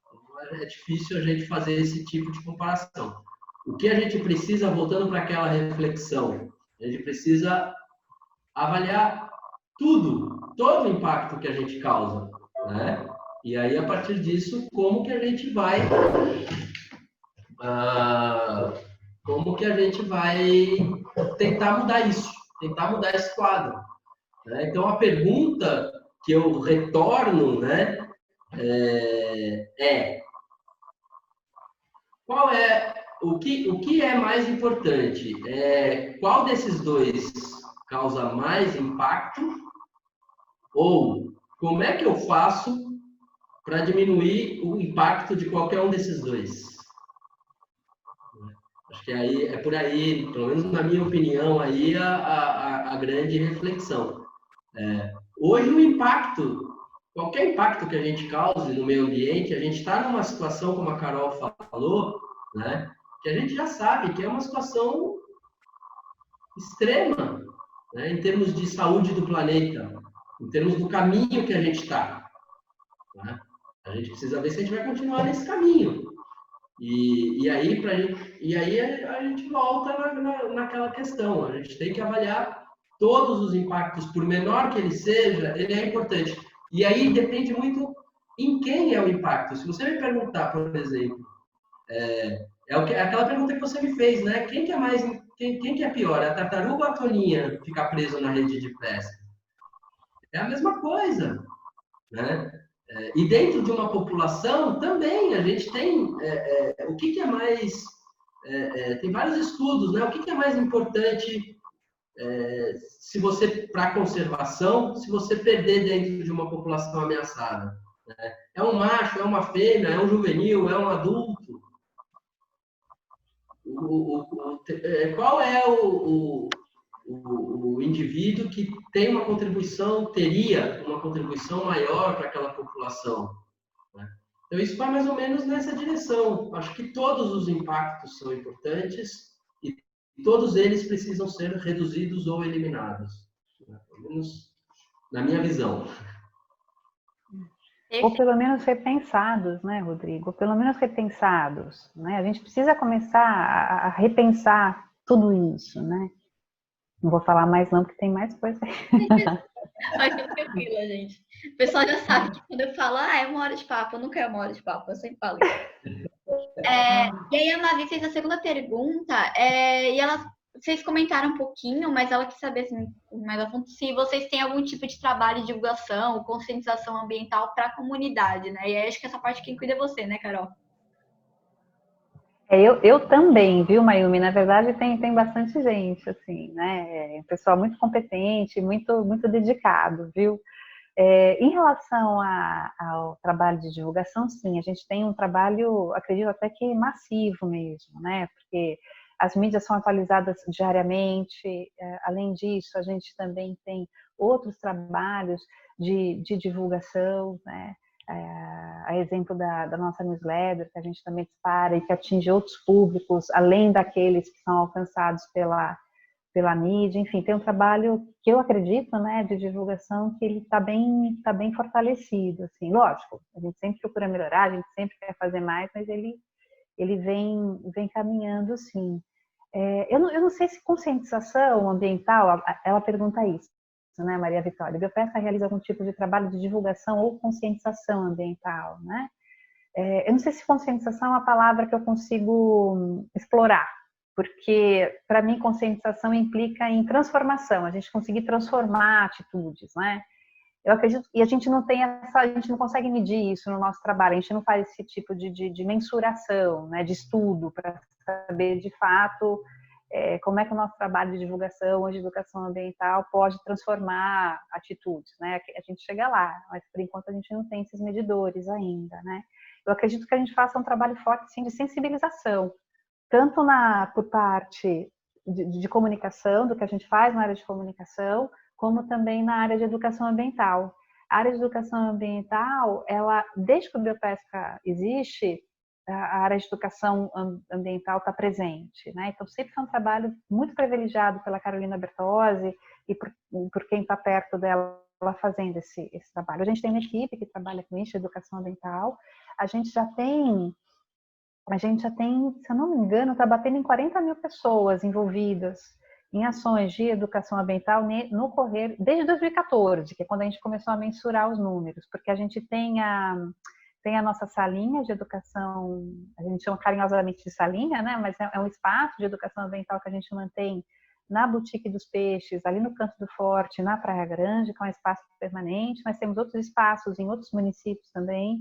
Speaker 1: Então, é difícil a gente fazer esse tipo de comparação. O que a gente precisa, voltando para aquela reflexão, a gente precisa avaliar todo o impacto que a gente causa, né? E aí, a partir disso, como que a gente vai tentar mudar isso, tentar mudar esse quadro, né? Então, a pergunta que eu retorno, né, qual é o que é mais importante? Qual desses dois causa mais impacto? Ou como é que eu faço para diminuir o impacto de qualquer um desses dois? Acho que aí é por aí, pelo menos na minha opinião, aí a grande reflexão. Hoje o impacto, qualquer impacto que a gente cause no meio ambiente, a gente está numa situação, como a Carol falou, né, que a gente já sabe que é uma situação extrema, né, em termos de saúde do planeta, em termos do caminho que a gente está, né? A gente precisa ver se a gente vai continuar nesse caminho. E aí a gente volta naquela questão. A gente tem que avaliar todos os impactos, por menor que ele seja, ele é importante. E aí depende muito em quem é o impacto. Se você me perguntar, por exemplo, aquela pergunta que você me fez, né? Quem que é pior? A tartaruga ou a toninha ficar preso na rede de pesca? É a mesma coisa, né? E dentro de uma população também a gente tem o que é mais tem vários estudos, né? O que é mais importante se você, para conservação, se você perder dentro de uma população ameaçada. Né? É um macho, é uma fêmea, é um juvenil, é um adulto. Qual é o indivíduo que tem uma contribuição, teria uma contribuição maior para aquela população? Né? Então, isso vai mais ou menos nessa direção. Acho que todos os impactos são importantes e todos eles precisam ser reduzidos ou eliminados. Né? Pelo menos na minha visão.
Speaker 3: Ou pelo menos repensados, né, Rodrigo? Ou pelo menos repensados, né? A gente precisa começar a repensar tudo isso, né? Não vou falar mais não, porque tem mais coisa aí.
Speaker 2: Mas fica tranquila, gente. O pessoal já sabe que quando eu falo, é 1 hora de papo, nunca é 1 hora de papo, eu sempre falo isso. E aí a Mavi fez a segunda pergunta, e vocês comentaram um pouquinho, mas ela quis saber assim, mais a fundo, se vocês têm algum tipo de trabalho de divulgação, conscientização ambiental para a comunidade, né? E aí acho que essa parte quem cuida é você, né, Carol?
Speaker 3: Eu também, viu, Mayumi? Na verdade, tem bastante gente, assim, né? Pessoal muito competente, muito dedicado, viu? Em relação ao trabalho de divulgação, sim, a gente tem um trabalho, acredito até que massivo mesmo, né? Porque as mídias são atualizadas diariamente, além disso, a gente também tem outros trabalhos de divulgação, né? A exemplo da nossa newsletter, que a gente também dispara e que atinge outros públicos, além daqueles que são alcançados pela mídia, enfim, tem um trabalho que eu acredito, né, de divulgação, que ele está bem fortalecido, assim, lógico, a gente sempre procura melhorar, a gente sempre quer fazer mais, mas ele vem caminhando, sim. Eu não sei se conscientização ambiental, ela pergunta isso, né, Maria Vitória? A Biopesca realiza algum tipo de trabalho de divulgação ou conscientização ambiental, né? Eu não sei se conscientização é uma palavra que eu consigo explorar, porque para mim conscientização implica em transformação, a gente conseguir transformar atitudes, né? Eu acredito, e a gente não consegue medir isso no nosso trabalho, a gente não faz esse tipo de mensuração, né, de estudo para saber de fato como é que o nosso trabalho de divulgação ou de educação ambiental pode transformar atitudes, né? A gente chega lá, mas por enquanto a gente não tem esses medidores ainda, né? Eu acredito que a gente faça um trabalho forte, sim, de sensibilização, tanto por parte de comunicação, do que a gente faz na área de comunicação, como também na área de educação ambiental. A área de educação ambiental, desde que o Biopesca existe, a área de educação ambiental está presente, né? Então sempre foi um trabalho muito privilegiado pela Carolina Bertozzi e por quem está perto dela fazendo esse trabalho. A gente tem uma equipe que trabalha com isso, de educação ambiental. A gente já tem, se eu não me engano, está batendo em 40 mil pessoas envolvidas em ações de educação ambiental no correr desde 2014, que é quando a gente começou a mensurar os números, porque a gente tem a nossa salinha de educação, a gente chama carinhosamente de salinha, né? Mas é um espaço de educação ambiental que a gente mantém na Boutique dos Peixes, ali no Canto do Forte, na Praia Grande, que é um espaço permanente. Nós temos outros espaços em outros municípios também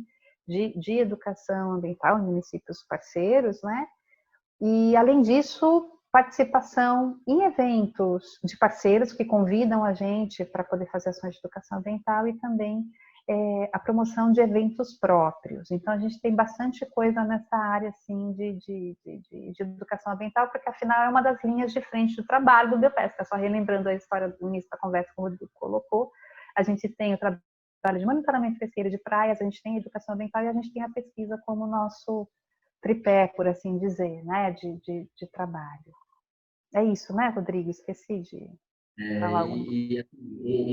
Speaker 3: de educação ambiental, em municípios parceiros, né? E, além disso, participação em eventos de parceiros que convidam a gente para poder fazer ações de educação ambiental e também a promoção de eventos próprios. Então, a gente tem bastante coisa nessa área assim, de educação ambiental, porque, afinal, é uma das linhas de frente do trabalho do Biopesca. Só relembrando a história do início da conversa que o Rodrigo colocou, a gente tem o trabalho de monitoramento pesqueiro de praias, a gente tem a educação ambiental e a gente tem a pesquisa como nosso tripé, por assim dizer, né, de trabalho. É isso, né, Rodrigo? Esqueci de falar alguma coisa.
Speaker 1: E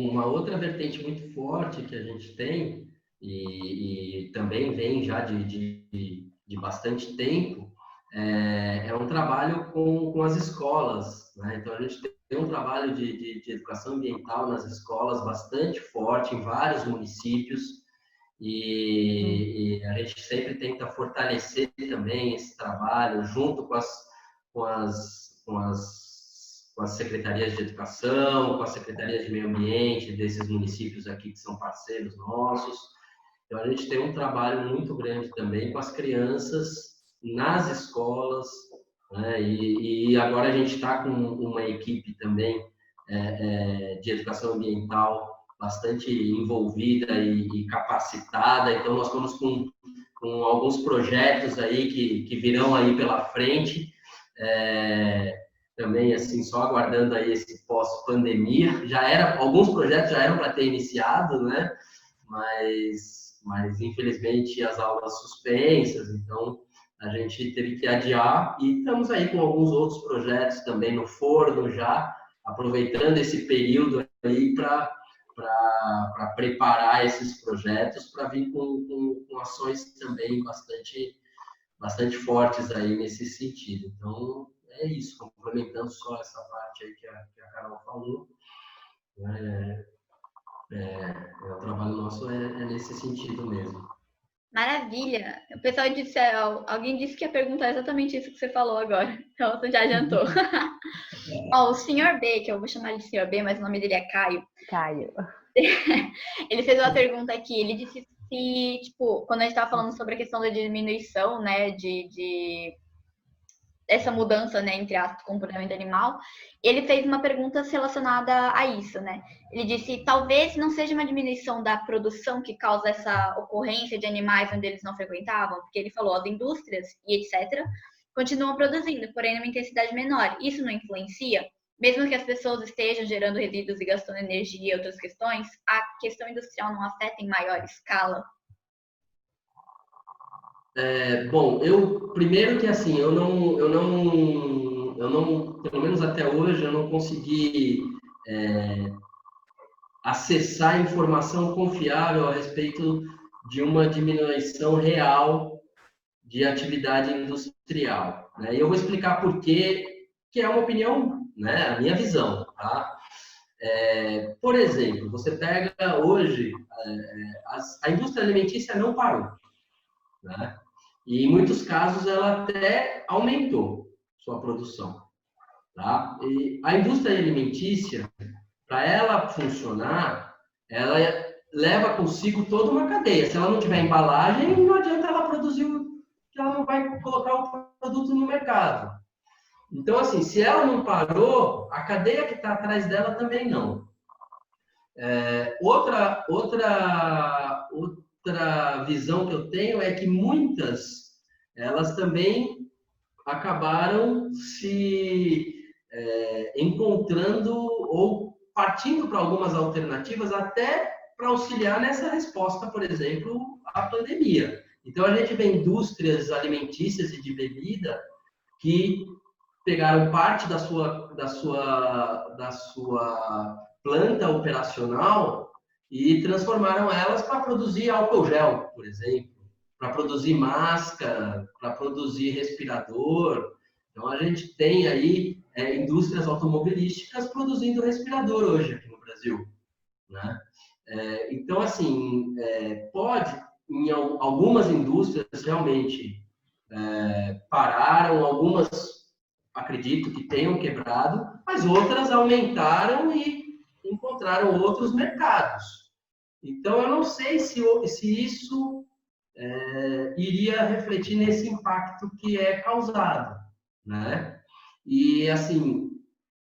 Speaker 1: uma outra vertente muito forte que a gente tem, e também vem já de bastante tempo, é um trabalho com as escolas, né? Então, a gente tem um trabalho de educação ambiental nas escolas bastante forte em vários municípios, e a gente sempre tenta fortalecer também esse trabalho junto com as secretarias de educação, com as secretarias de meio ambiente desses municípios aqui que são parceiros nossos. Então, a gente tem um trabalho muito grande também com as crianças nas escolas, né? E agora a gente está com uma equipe também de educação ambiental bastante envolvida e capacitada. Então, nós estamos com alguns projetos aí que virão aí pela frente. Também, assim, só aguardando aí esse pós-pandemia. Alguns projetos já eram para ter iniciado, né? Mas infelizmente as aulas suspensas, então a gente teve que adiar e estamos aí com alguns outros projetos também no forno já, aproveitando esse período aí para preparar esses projetos para vir com ações também bastante fortes aí nesse sentido. Então, é isso, complementando só essa parte aí que a Carol falou. O trabalho nosso é nesse sentido mesmo.
Speaker 2: Maravilha! O pessoal disse, alguém disse que ia perguntar exatamente isso que você falou agora, então você já adiantou. Ó, o Sr. B, que eu vou chamar ele de Sr. B, mas o nome dele é Caio.
Speaker 3: Caio.
Speaker 2: Ele fez uma pergunta aqui, ele disse se, tipo, quando a gente estava falando sobre a questão da diminuição, né, essa mudança, né, entre aspas, comportamento animal, ele fez uma pergunta relacionada a isso, né? Ele disse, talvez não seja uma diminuição da produção que causa essa ocorrência de animais onde eles não frequentavam, porque ele falou, as indústrias e etc. continuam produzindo, porém numa intensidade menor. Isso não influencia? Mesmo que as pessoas estejam gerando resíduos e gastando energia e outras questões, a questão industrial não afeta em maior escala?
Speaker 1: Bom, primeiro que assim, eu não, pelo menos até hoje, eu não consegui acessar informação confiável a respeito de uma diminuição real de atividade industrial, né? E eu vou explicar por quê, que é uma opinião, né, a minha visão, tá? Por exemplo, você pega hoje, a indústria alimentícia não parou, né? E em muitos casos ela até aumentou sua produção, tá? E a indústria alimentícia, para ela funcionar, ela leva consigo toda uma cadeia. Se ela não tiver embalagem, não adianta ela produzir, ela não vai colocar o produto no mercado. Então, assim, se ela não parou, a cadeia que está atrás dela também não. Outra visão que eu tenho é que muitas, elas também acabaram se encontrando ou partindo para algumas alternativas até para auxiliar nessa resposta, por exemplo, à pandemia. Então, a gente vê indústrias alimentícias e de bebida que pegaram parte da sua planta operacional e transformaram elas para produzir álcool gel, por exemplo, para produzir máscara, para produzir respirador. Então, a gente tem aí indústrias automobilísticas produzindo respirador hoje aqui no Brasil, né? Então, assim, em algumas indústrias realmente pararam, algumas acredito que tenham quebrado, mas outras aumentaram e encontraram outros mercados. Então, eu não sei se isso iria refletir nesse impacto que é causado, né? E, assim,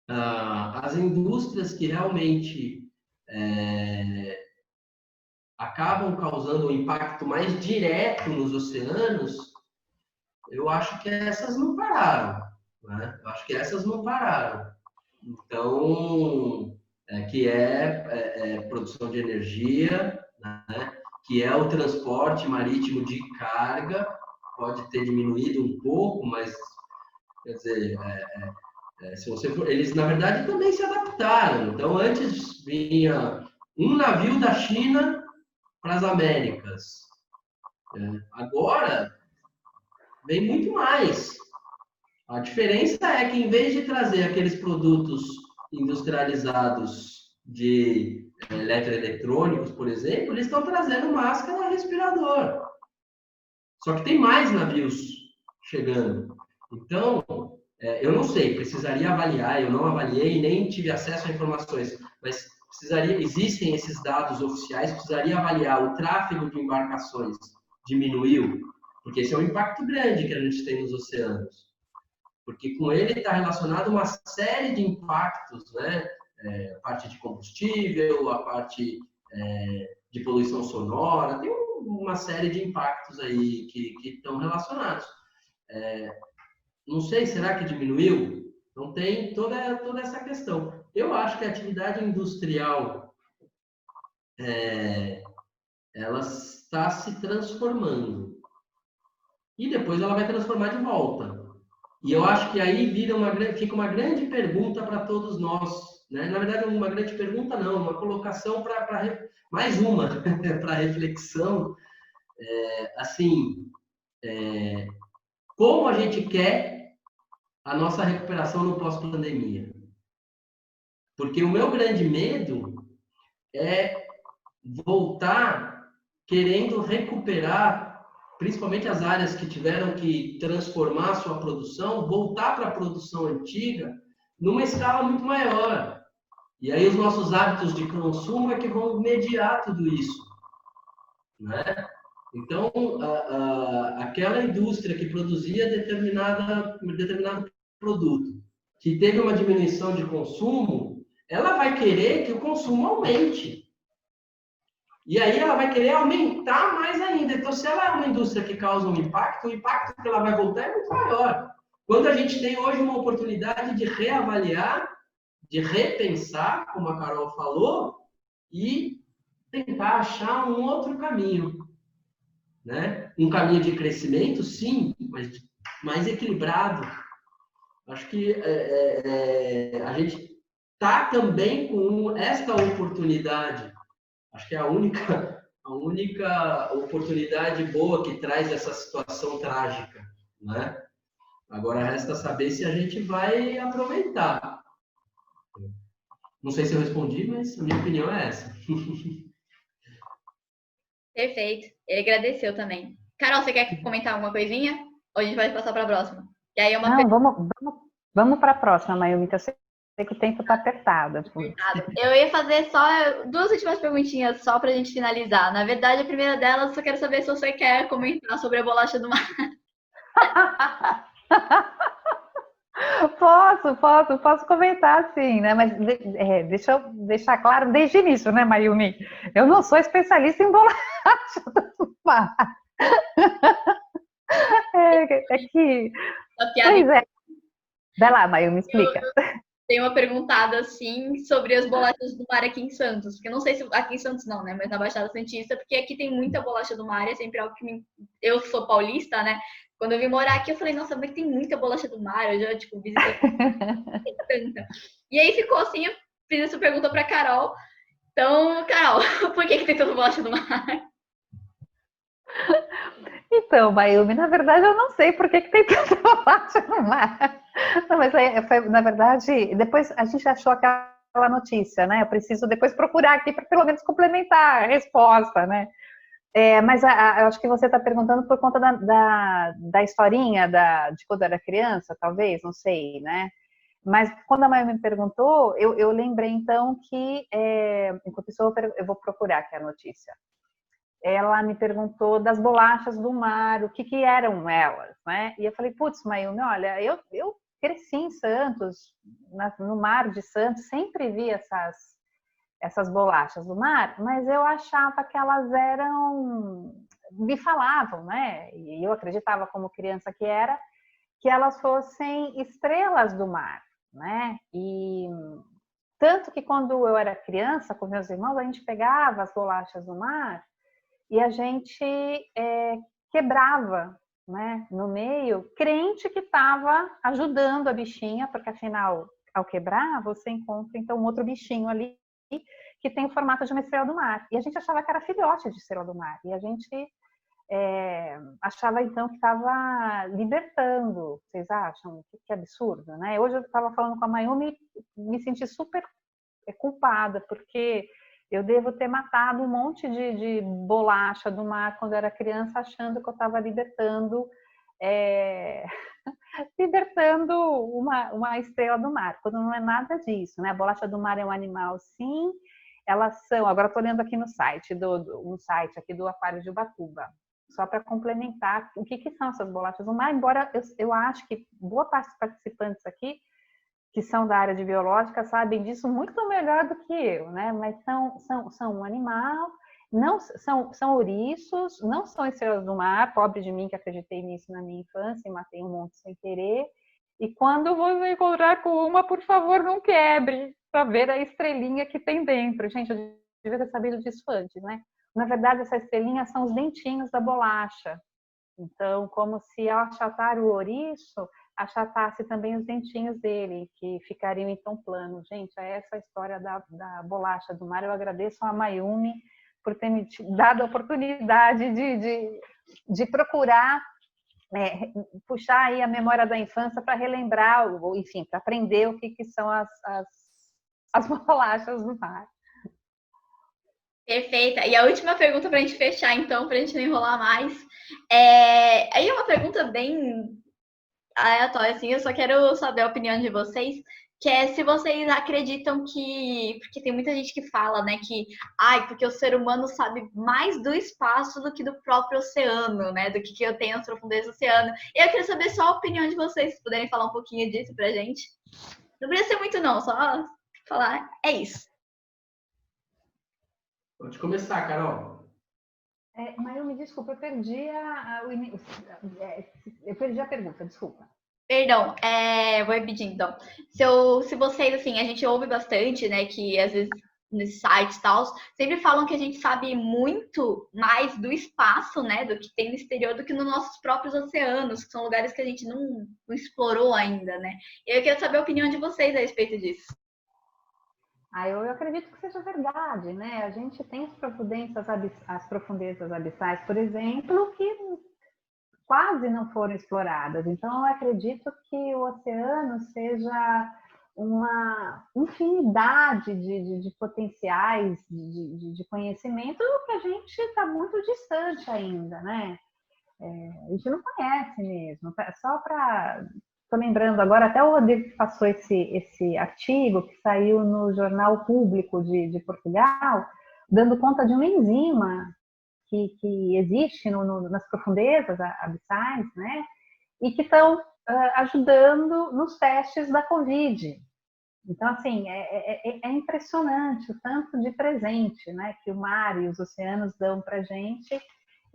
Speaker 1: as indústrias que realmente acabam causando um impacto mais direto nos oceanos, eu acho que essas não pararam, né? Eu acho que essas não pararam. Então, que produção de energia, né? Que é o transporte marítimo de carga, pode ter diminuído um pouco, mas, quer dizer, se você for, eles, na verdade, também se adaptaram. Então, antes vinha um navio da China para as Américas. Agora, vem muito mais. A diferença é que, em vez de trazer aqueles produtos industrializados de eletroeletrônicos, por exemplo, eles estão trazendo máscara e respirador. Só que tem mais navios chegando. Então, eu não sei, precisaria avaliar, eu não avaliei nem tive acesso a informações, mas existem esses dados oficiais, precisaria avaliar o tráfego de embarcações diminuiu, porque esse é um impacto grande que a gente tem nos oceanos. Porque com ele está relacionado uma série de impactos, né? a parte de combustível, a parte de poluição sonora, tem uma série de impactos aí que estão relacionados. Não sei, será que diminuiu? Então tem toda essa questão. Eu acho que a atividade industrial ela está se transformando e depois ela vai transformar de volta. E eu acho que aí fica uma grande pergunta para todos nós, né? Na verdade, uma grande pergunta não, uma colocação mais uma para reflexão, assim, como a gente quer a nossa recuperação no pós-pandemia? Porque o meu grande medo é voltar querendo recuperar, principalmente as áreas que tiveram que transformar a sua produção, voltar para a produção antiga numa escala muito maior. E aí os nossos hábitos de consumo é que vão mediar tudo isso, né? Então, aquela indústria que produzia determinado produto, que teve uma diminuição de consumo, ela vai querer que o consumo aumente. E aí ela vai querer aumentar mais ainda. Então, se ela é uma indústria que causa um impacto, o impacto que ela vai voltar é muito maior. Quando a gente tem hoje uma oportunidade de reavaliar, de repensar, como a Carol falou, e tentar achar um outro caminho, né? Um caminho de crescimento, sim, mas mais equilibrado. Acho que a gente está também com esta oportunidade. Acho que é a única oportunidade boa que traz essa situação trágica, né? Agora resta saber se a gente vai aproveitar. Não sei se eu respondi, mas a minha opinião é essa.
Speaker 2: Perfeito. Ele agradeceu também. Carol, você quer comentar alguma coisinha? Ou a gente vai passar para a próxima? E aí é uma
Speaker 3: Não, vamos para a próxima, Mayumi, que eu sei que o tempo está apertado.
Speaker 2: Eu ia fazer só 2 últimas perguntinhas só para a gente finalizar. Na verdade, a primeira delas, eu só quero saber se você quer comentar sobre a bolacha do mar.
Speaker 3: Posso comentar, sim, né? Mas deixa eu deixar claro desde o início, né, Mayumi? Eu não sou especialista em bolacha do mar. Que... Pois é. Vai lá, Mayumi, explica.
Speaker 2: Tem uma perguntada, assim, sobre as bolachas do mar aqui em Santos. Porque eu não sei se aqui em Santos não, né? Mas na Baixada Santista, porque aqui tem muita bolacha do mar, é sempre algo que eu sou paulista, né? Quando eu vim morar aqui, eu falei, nossa, mas tem muita bolacha do mar. Eu já, tipo, visitei tanta. E aí ficou assim, eu fiz essa pergunta pra Carol. Então, Carol, por que tem tanta bolacha do mar?
Speaker 3: Então, Mayumi, na verdade, eu não sei por que tem tanta bolacha no mar. Não, mas na verdade, depois a gente achou aquela notícia, né? Eu preciso depois procurar aqui para pelo menos complementar a resposta, né? Mas eu acho que você está perguntando por conta da historinha de quando eu era criança, talvez, não sei, né? Mas quando a mãe me perguntou, eu lembrei então que, enquanto isso eu vou procurar aqui a notícia. Ela me perguntou das bolachas do mar, o que eram elas, né? E eu falei, putz, Mayumi, olha, eu cresci em Santos, no mar de Santos, sempre vi essas bolachas do mar, mas eu achava que elas me falavam, né? E eu acreditava como criança que elas fossem estrelas do mar, né? E tanto que quando eu era criança, com meus irmãos, a gente pegava as bolachas do mar e a gente quebrava, né, no meio, crente que estava ajudando a bichinha, porque afinal, ao quebrar, você encontra então um outro bichinho ali que tem o formato de uma estrela do mar. E a gente achava que era filhote de estrela do mar. E a gente achava então que estava libertando. Vocês acham? Que absurdo, né? Hoje eu estava falando com a Mayumi e me senti super culpada, porque eu devo ter matado um monte de bolacha do mar quando eu era criança, achando que eu estava libertando uma estrela do mar, quando não é nada disso, né? A bolacha do mar é um animal, sim. Elas são, agora estou lendo aqui no site, um site aqui do Aquário de Ubatuba, só para complementar o que são essas bolachas do mar, embora eu acho que boa parte dos participantes aqui que são da área de biológica sabem disso muito melhor do que eu, né? Mas são um animal, não são ouriços, não são estrelas do mar, pobre de mim que acreditei nisso na minha infância e matei um monte sem querer. E quando você encontrar com uma, por favor, não quebre, para ver a estrelinha que tem dentro. Gente, eu devia ter sabido disso antes, né? Na verdade, essa estrelinha são os dentinhos da bolacha. Então, como se ao achatar o ouriço, achatasse também os dentinhos dele, que ficariam então planos. Gente, é essa a história da bolacha do mar. Eu agradeço a Mayumi por ter me dado a oportunidade de procurar puxar aí a memória da infância para relembrar, ou enfim, para aprender o que são as bolachas do mar.
Speaker 2: Perfeita. E a última pergunta para a gente fechar, então, para a gente não enrolar mais. Aí é uma pergunta bem aleatória, assim, eu só quero saber a opinião de vocês, que é se vocês acreditam que... Porque tem muita gente que fala, né, que porque o ser humano sabe mais do espaço do que do próprio oceano, né, do que eu tenho as profundezas do oceano. E eu queria saber só a opinião de vocês, se puderem falar um pouquinho disso pra gente. Não precisa ser muito não, só falar, é isso.
Speaker 1: Pode começar, Carol.
Speaker 3: Mas me desculpa, eu perdi a pergunta, desculpa.
Speaker 2: Perdão, vou repetir então. Se vocês, assim, a gente ouve bastante, né, que às vezes nesses sites e tal, sempre falam que a gente sabe muito mais do espaço, né, do que tem no exterior, do que nos nossos próprios oceanos, que são lugares que a gente não explorou ainda, né? E eu queria saber a opinião de vocês a respeito disso.
Speaker 3: Eu acredito que seja verdade, né? A gente tem as profundezas abissais, por exemplo, que quase não foram exploradas. Então, eu acredito que o oceano seja uma infinidade de potenciais de conhecimento que a gente está muito distante ainda, né? A gente não conhece mesmo. Só para... Estou lembrando agora, até o Rodrigo passou esse artigo que saiu no Jornal Público de Portugal, dando conta de uma enzima que existe nas profundezas abissais, né? E que estão ajudando nos testes da Covid. Então, assim, é impressionante o tanto de presente, né, que o mar e os oceanos dão para a gente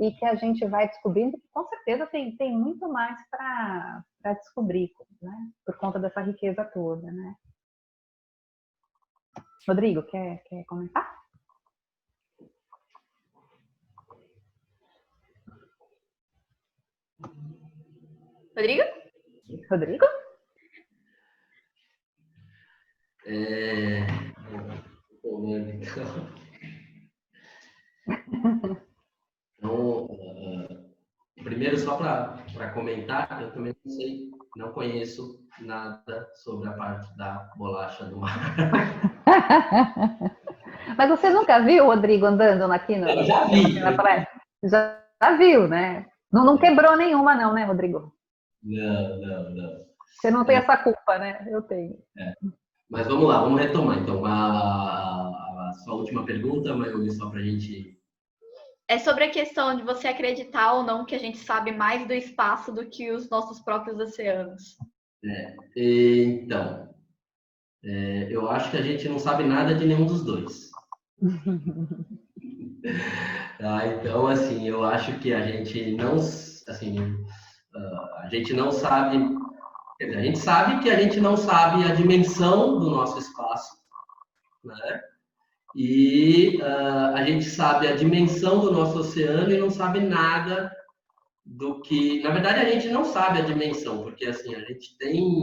Speaker 3: e que a gente vai descobrindo, que com certeza tem muito mais para descobrir, né, por conta dessa riqueza toda, né? Rodrigo, quer comentar?
Speaker 2: Rodrigo?
Speaker 3: Rodrigo?
Speaker 1: Então, primeiro, só para comentar, eu também não sei, não conheço nada sobre a parte da bolacha do mar.
Speaker 3: Mas você nunca viu o Rodrigo andando aqui no...
Speaker 1: Eu já vi.
Speaker 3: Já viu, né? Não quebrou nenhuma não, né, Rodrigo?
Speaker 1: Não.
Speaker 3: Você não tem essa culpa, né? Eu tenho.
Speaker 1: Mas vamos lá, vamos retomar. Então, a sua última pergunta, Mayumi, só para a gente...
Speaker 2: É sobre a questão de você acreditar ou não que a gente sabe mais do espaço do que os nossos próprios oceanos.
Speaker 1: Então, eu acho que a gente não sabe nada de nenhum dos dois. Então, assim, eu acho que a gente não, assim, a gente não sabe, quer dizer, a gente sabe que a gente não sabe a dimensão do nosso espaço, né? E a gente sabe a dimensão do nosso oceano e não sabe nada do que... Na verdade, a gente não sabe a dimensão, porque assim, a gente tem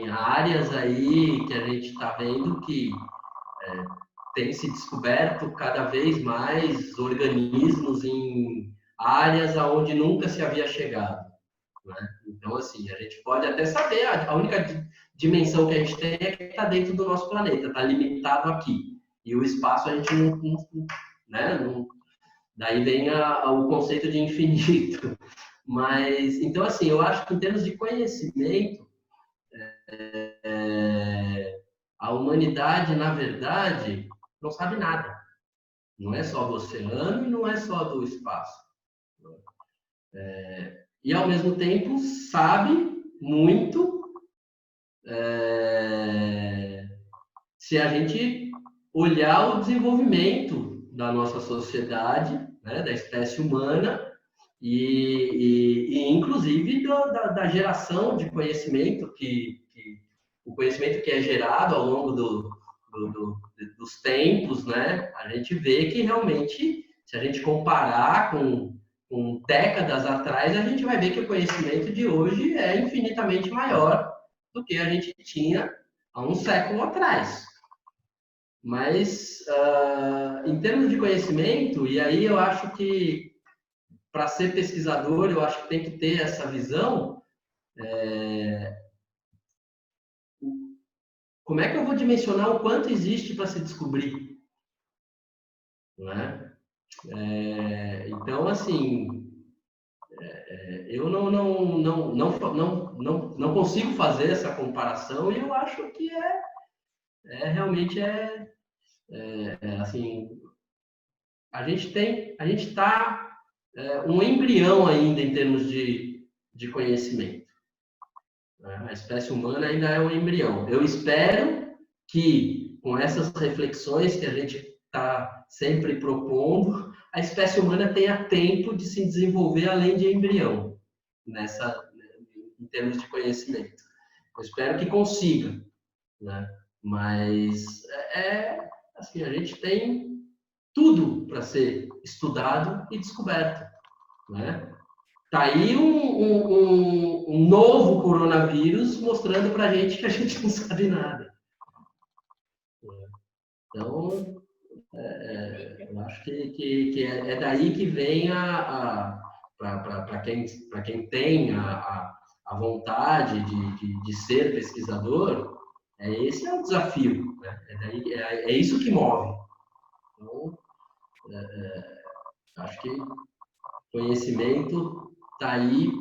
Speaker 1: áreas aí que a gente está vendo que tem se descoberto cada vez mais organismos em áreas aonde nunca se havia chegado, né? Então, assim, a gente pode até saber, a única dimensão que a gente tem é que está dentro do nosso planeta, está limitado aqui. E o espaço a gente não, daí vem o conceito de infinito. Mas, então, assim, eu acho que em termos de conhecimento, a humanidade, na verdade, não sabe nada. Não é só do oceano e não é só do espaço. E, ao mesmo tempo, sabe muito se a gente olhar o desenvolvimento da nossa sociedade, né, da espécie humana, e inclusive da geração de conhecimento, o conhecimento que é gerado ao longo dos tempos, né, a gente vê que realmente, se a gente comparar com décadas atrás, a gente vai ver que o conhecimento de hoje é infinitamente maior do que a gente tinha há um século atrás. Mas, em termos de conhecimento, e aí eu acho que, para ser pesquisador, eu acho que tem que ter essa visão. Como é que eu vou dimensionar o quanto existe para se descobrir? Não é? Então, assim, eu não consigo fazer essa comparação e eu acho que realmente assim, a gente está um embrião ainda em termos de conhecimento. A espécie humana ainda é um embrião. Eu espero que, com essas reflexões que a gente está sempre propondo, a espécie humana tenha tempo de se desenvolver além de embrião, em termos de conhecimento. Eu espero que consiga, né? Mas, assim, a gente tem tudo para ser estudado e descoberto, né? Tá aí um novo coronavírus mostrando para a gente que a gente não sabe nada. Então, eu acho que é daí que vem para quem tem a vontade de ser pesquisador, esse é o desafio, né? É isso que move. Então, acho que conhecimento está aí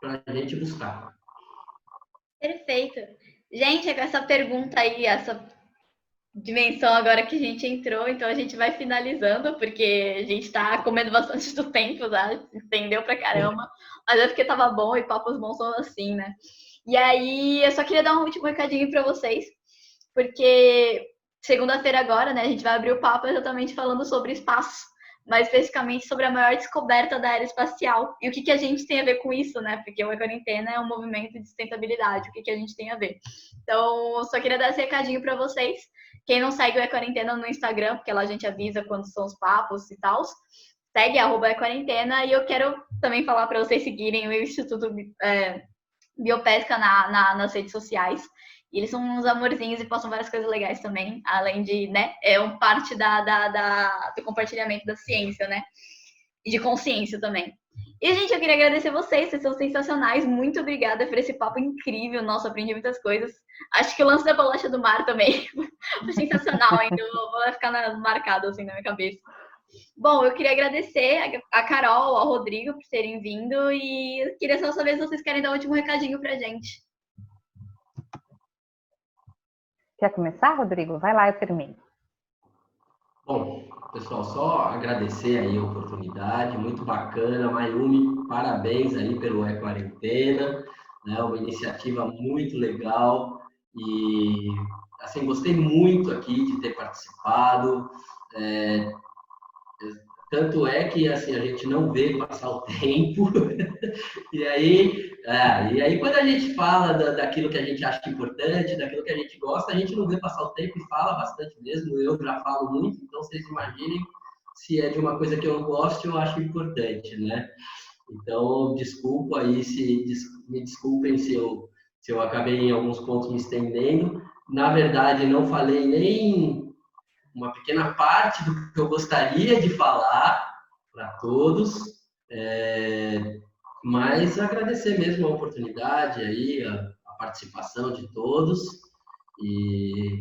Speaker 1: para a gente buscar.
Speaker 2: Perfeito. Gente, com essa pergunta aí, essa dimensão agora que a gente entrou, então a gente vai finalizando, porque a gente está comendo bastante do tempo, tá? Entendeu pra caramba. Mas é porque tava bom e papos bons são assim, né? E aí, eu só queria dar um último recadinho para vocês, porque segunda-feira agora, né, a gente vai abrir o papo exatamente falando sobre espaço, mais especificamente sobre a maior descoberta da aeroespacial. E o que a gente tem a ver com isso, né? Porque o E40 é um movimento de sustentabilidade, o que a gente tem a ver. Então, só queria dar esse recadinho para vocês. Quem não segue o E40 no Instagram, porque lá a gente avisa quando são os papos e tal, segue @E40. E eu quero também falar para vocês seguirem o Instituto Biopesca nas redes sociais. E eles são uns amorzinhos e postam várias coisas legais também, além de, né, parte do compartilhamento da ciência, né, e de consciência também. E, gente, eu queria agradecer vocês são sensacionais, muito obrigada por esse papo incrível, nossa, aprendi muitas coisas. Acho que o lance da bolacha do mar também foi sensacional, ainda vou ficar marcado assim na minha cabeça. Bom, eu queria agradecer a Carol, ao Rodrigo por terem vindo e queria só saber se vocês querem dar um último recadinho pra gente.
Speaker 3: Quer começar, Rodrigo? Vai lá, eu termino.
Speaker 1: Bom, pessoal, só agradecer aí a oportunidade, muito bacana. Mayumi, parabéns aí pelo E40, né? Uma iniciativa muito legal e, assim, gostei muito aqui de ter participado. Tanto é que, assim, a gente não vê passar o tempo. E aí quando a gente fala daquilo que a gente acha importante, daquilo que a gente gosta, a gente não vê passar o tempo e fala bastante mesmo. Eu já falo muito, então vocês imaginem se é de uma coisa que eu gosto, eu acho importante, né? Então, desculpa aí, me desculpem se eu acabei em alguns pontos me estendendo. Na verdade, não falei nem uma pequena parte do que eu gostaria de falar para todos, mas agradecer mesmo a oportunidade aí, a participação de todos, e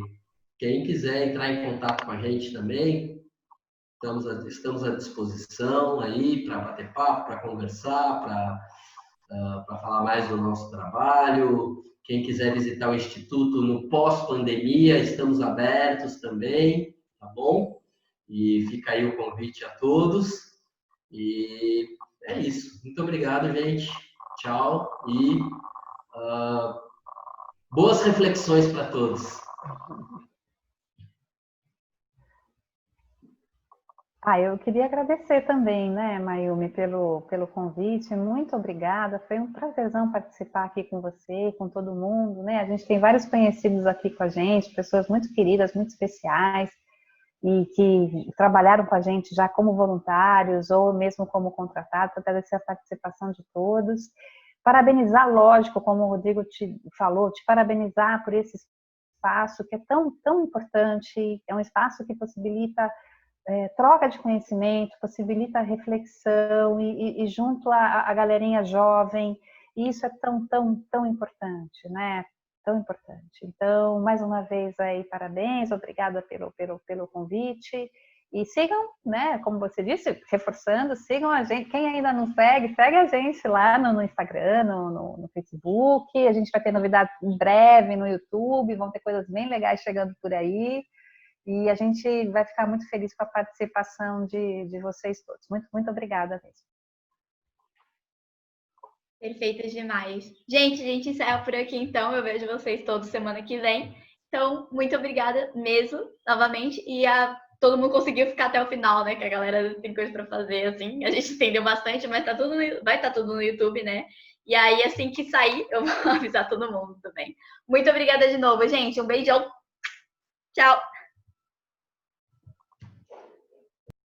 Speaker 1: quem quiser entrar em contato com a gente também, estamos à disposição aí para bater papo, para conversar, para falar mais do nosso trabalho. Quem quiser visitar o Instituto no pós-pandemia, estamos abertos também, tá bom? E fica aí o convite a todos. E é isso. Muito obrigado, gente. Tchau e Boas reflexões para todos.
Speaker 3: Eu queria agradecer também, né, Mayumi, pelo convite. Muito obrigada. Foi um prazerzão participar aqui com você, com todo mundo, né? A gente tem vários conhecidos aqui com a gente, pessoas muito queridas, muito especiais, e que trabalharam com a gente já como voluntários ou mesmo como contratados. Agradecer a participação de todos. Parabenizar, lógico, como o Rodrigo te falou, te parabenizar por esse espaço que é tão, tão importante. É um espaço que possibilita troca de conhecimento, possibilita reflexão e junto a galerinha jovem. E isso é tão, tão, tão importante, né? Tão importante. Então, mais uma vez aí, parabéns, obrigada pelo convite. E sigam, né, como você disse, reforçando, sigam a gente. Quem ainda não segue, segue a gente lá no Instagram, no Facebook. A gente vai ter novidades em breve no YouTube, vão ter coisas bem legais chegando por aí. E a gente vai ficar muito feliz com a participação de vocês todos. Muito, muito obrigada mesmo.
Speaker 2: Perfeito demais. Gente, a gente encerra por aqui então. Eu vejo vocês todos semana que vem. Então, muito obrigada mesmo, novamente. E todo mundo conseguiu ficar até o final, né? Que a galera tem coisa para fazer, assim. A gente entendeu bastante, mas vai estar tudo no YouTube, né? E aí, assim que sair, eu vou avisar todo mundo também. Muito obrigada de novo, gente. Um beijão. Tchau.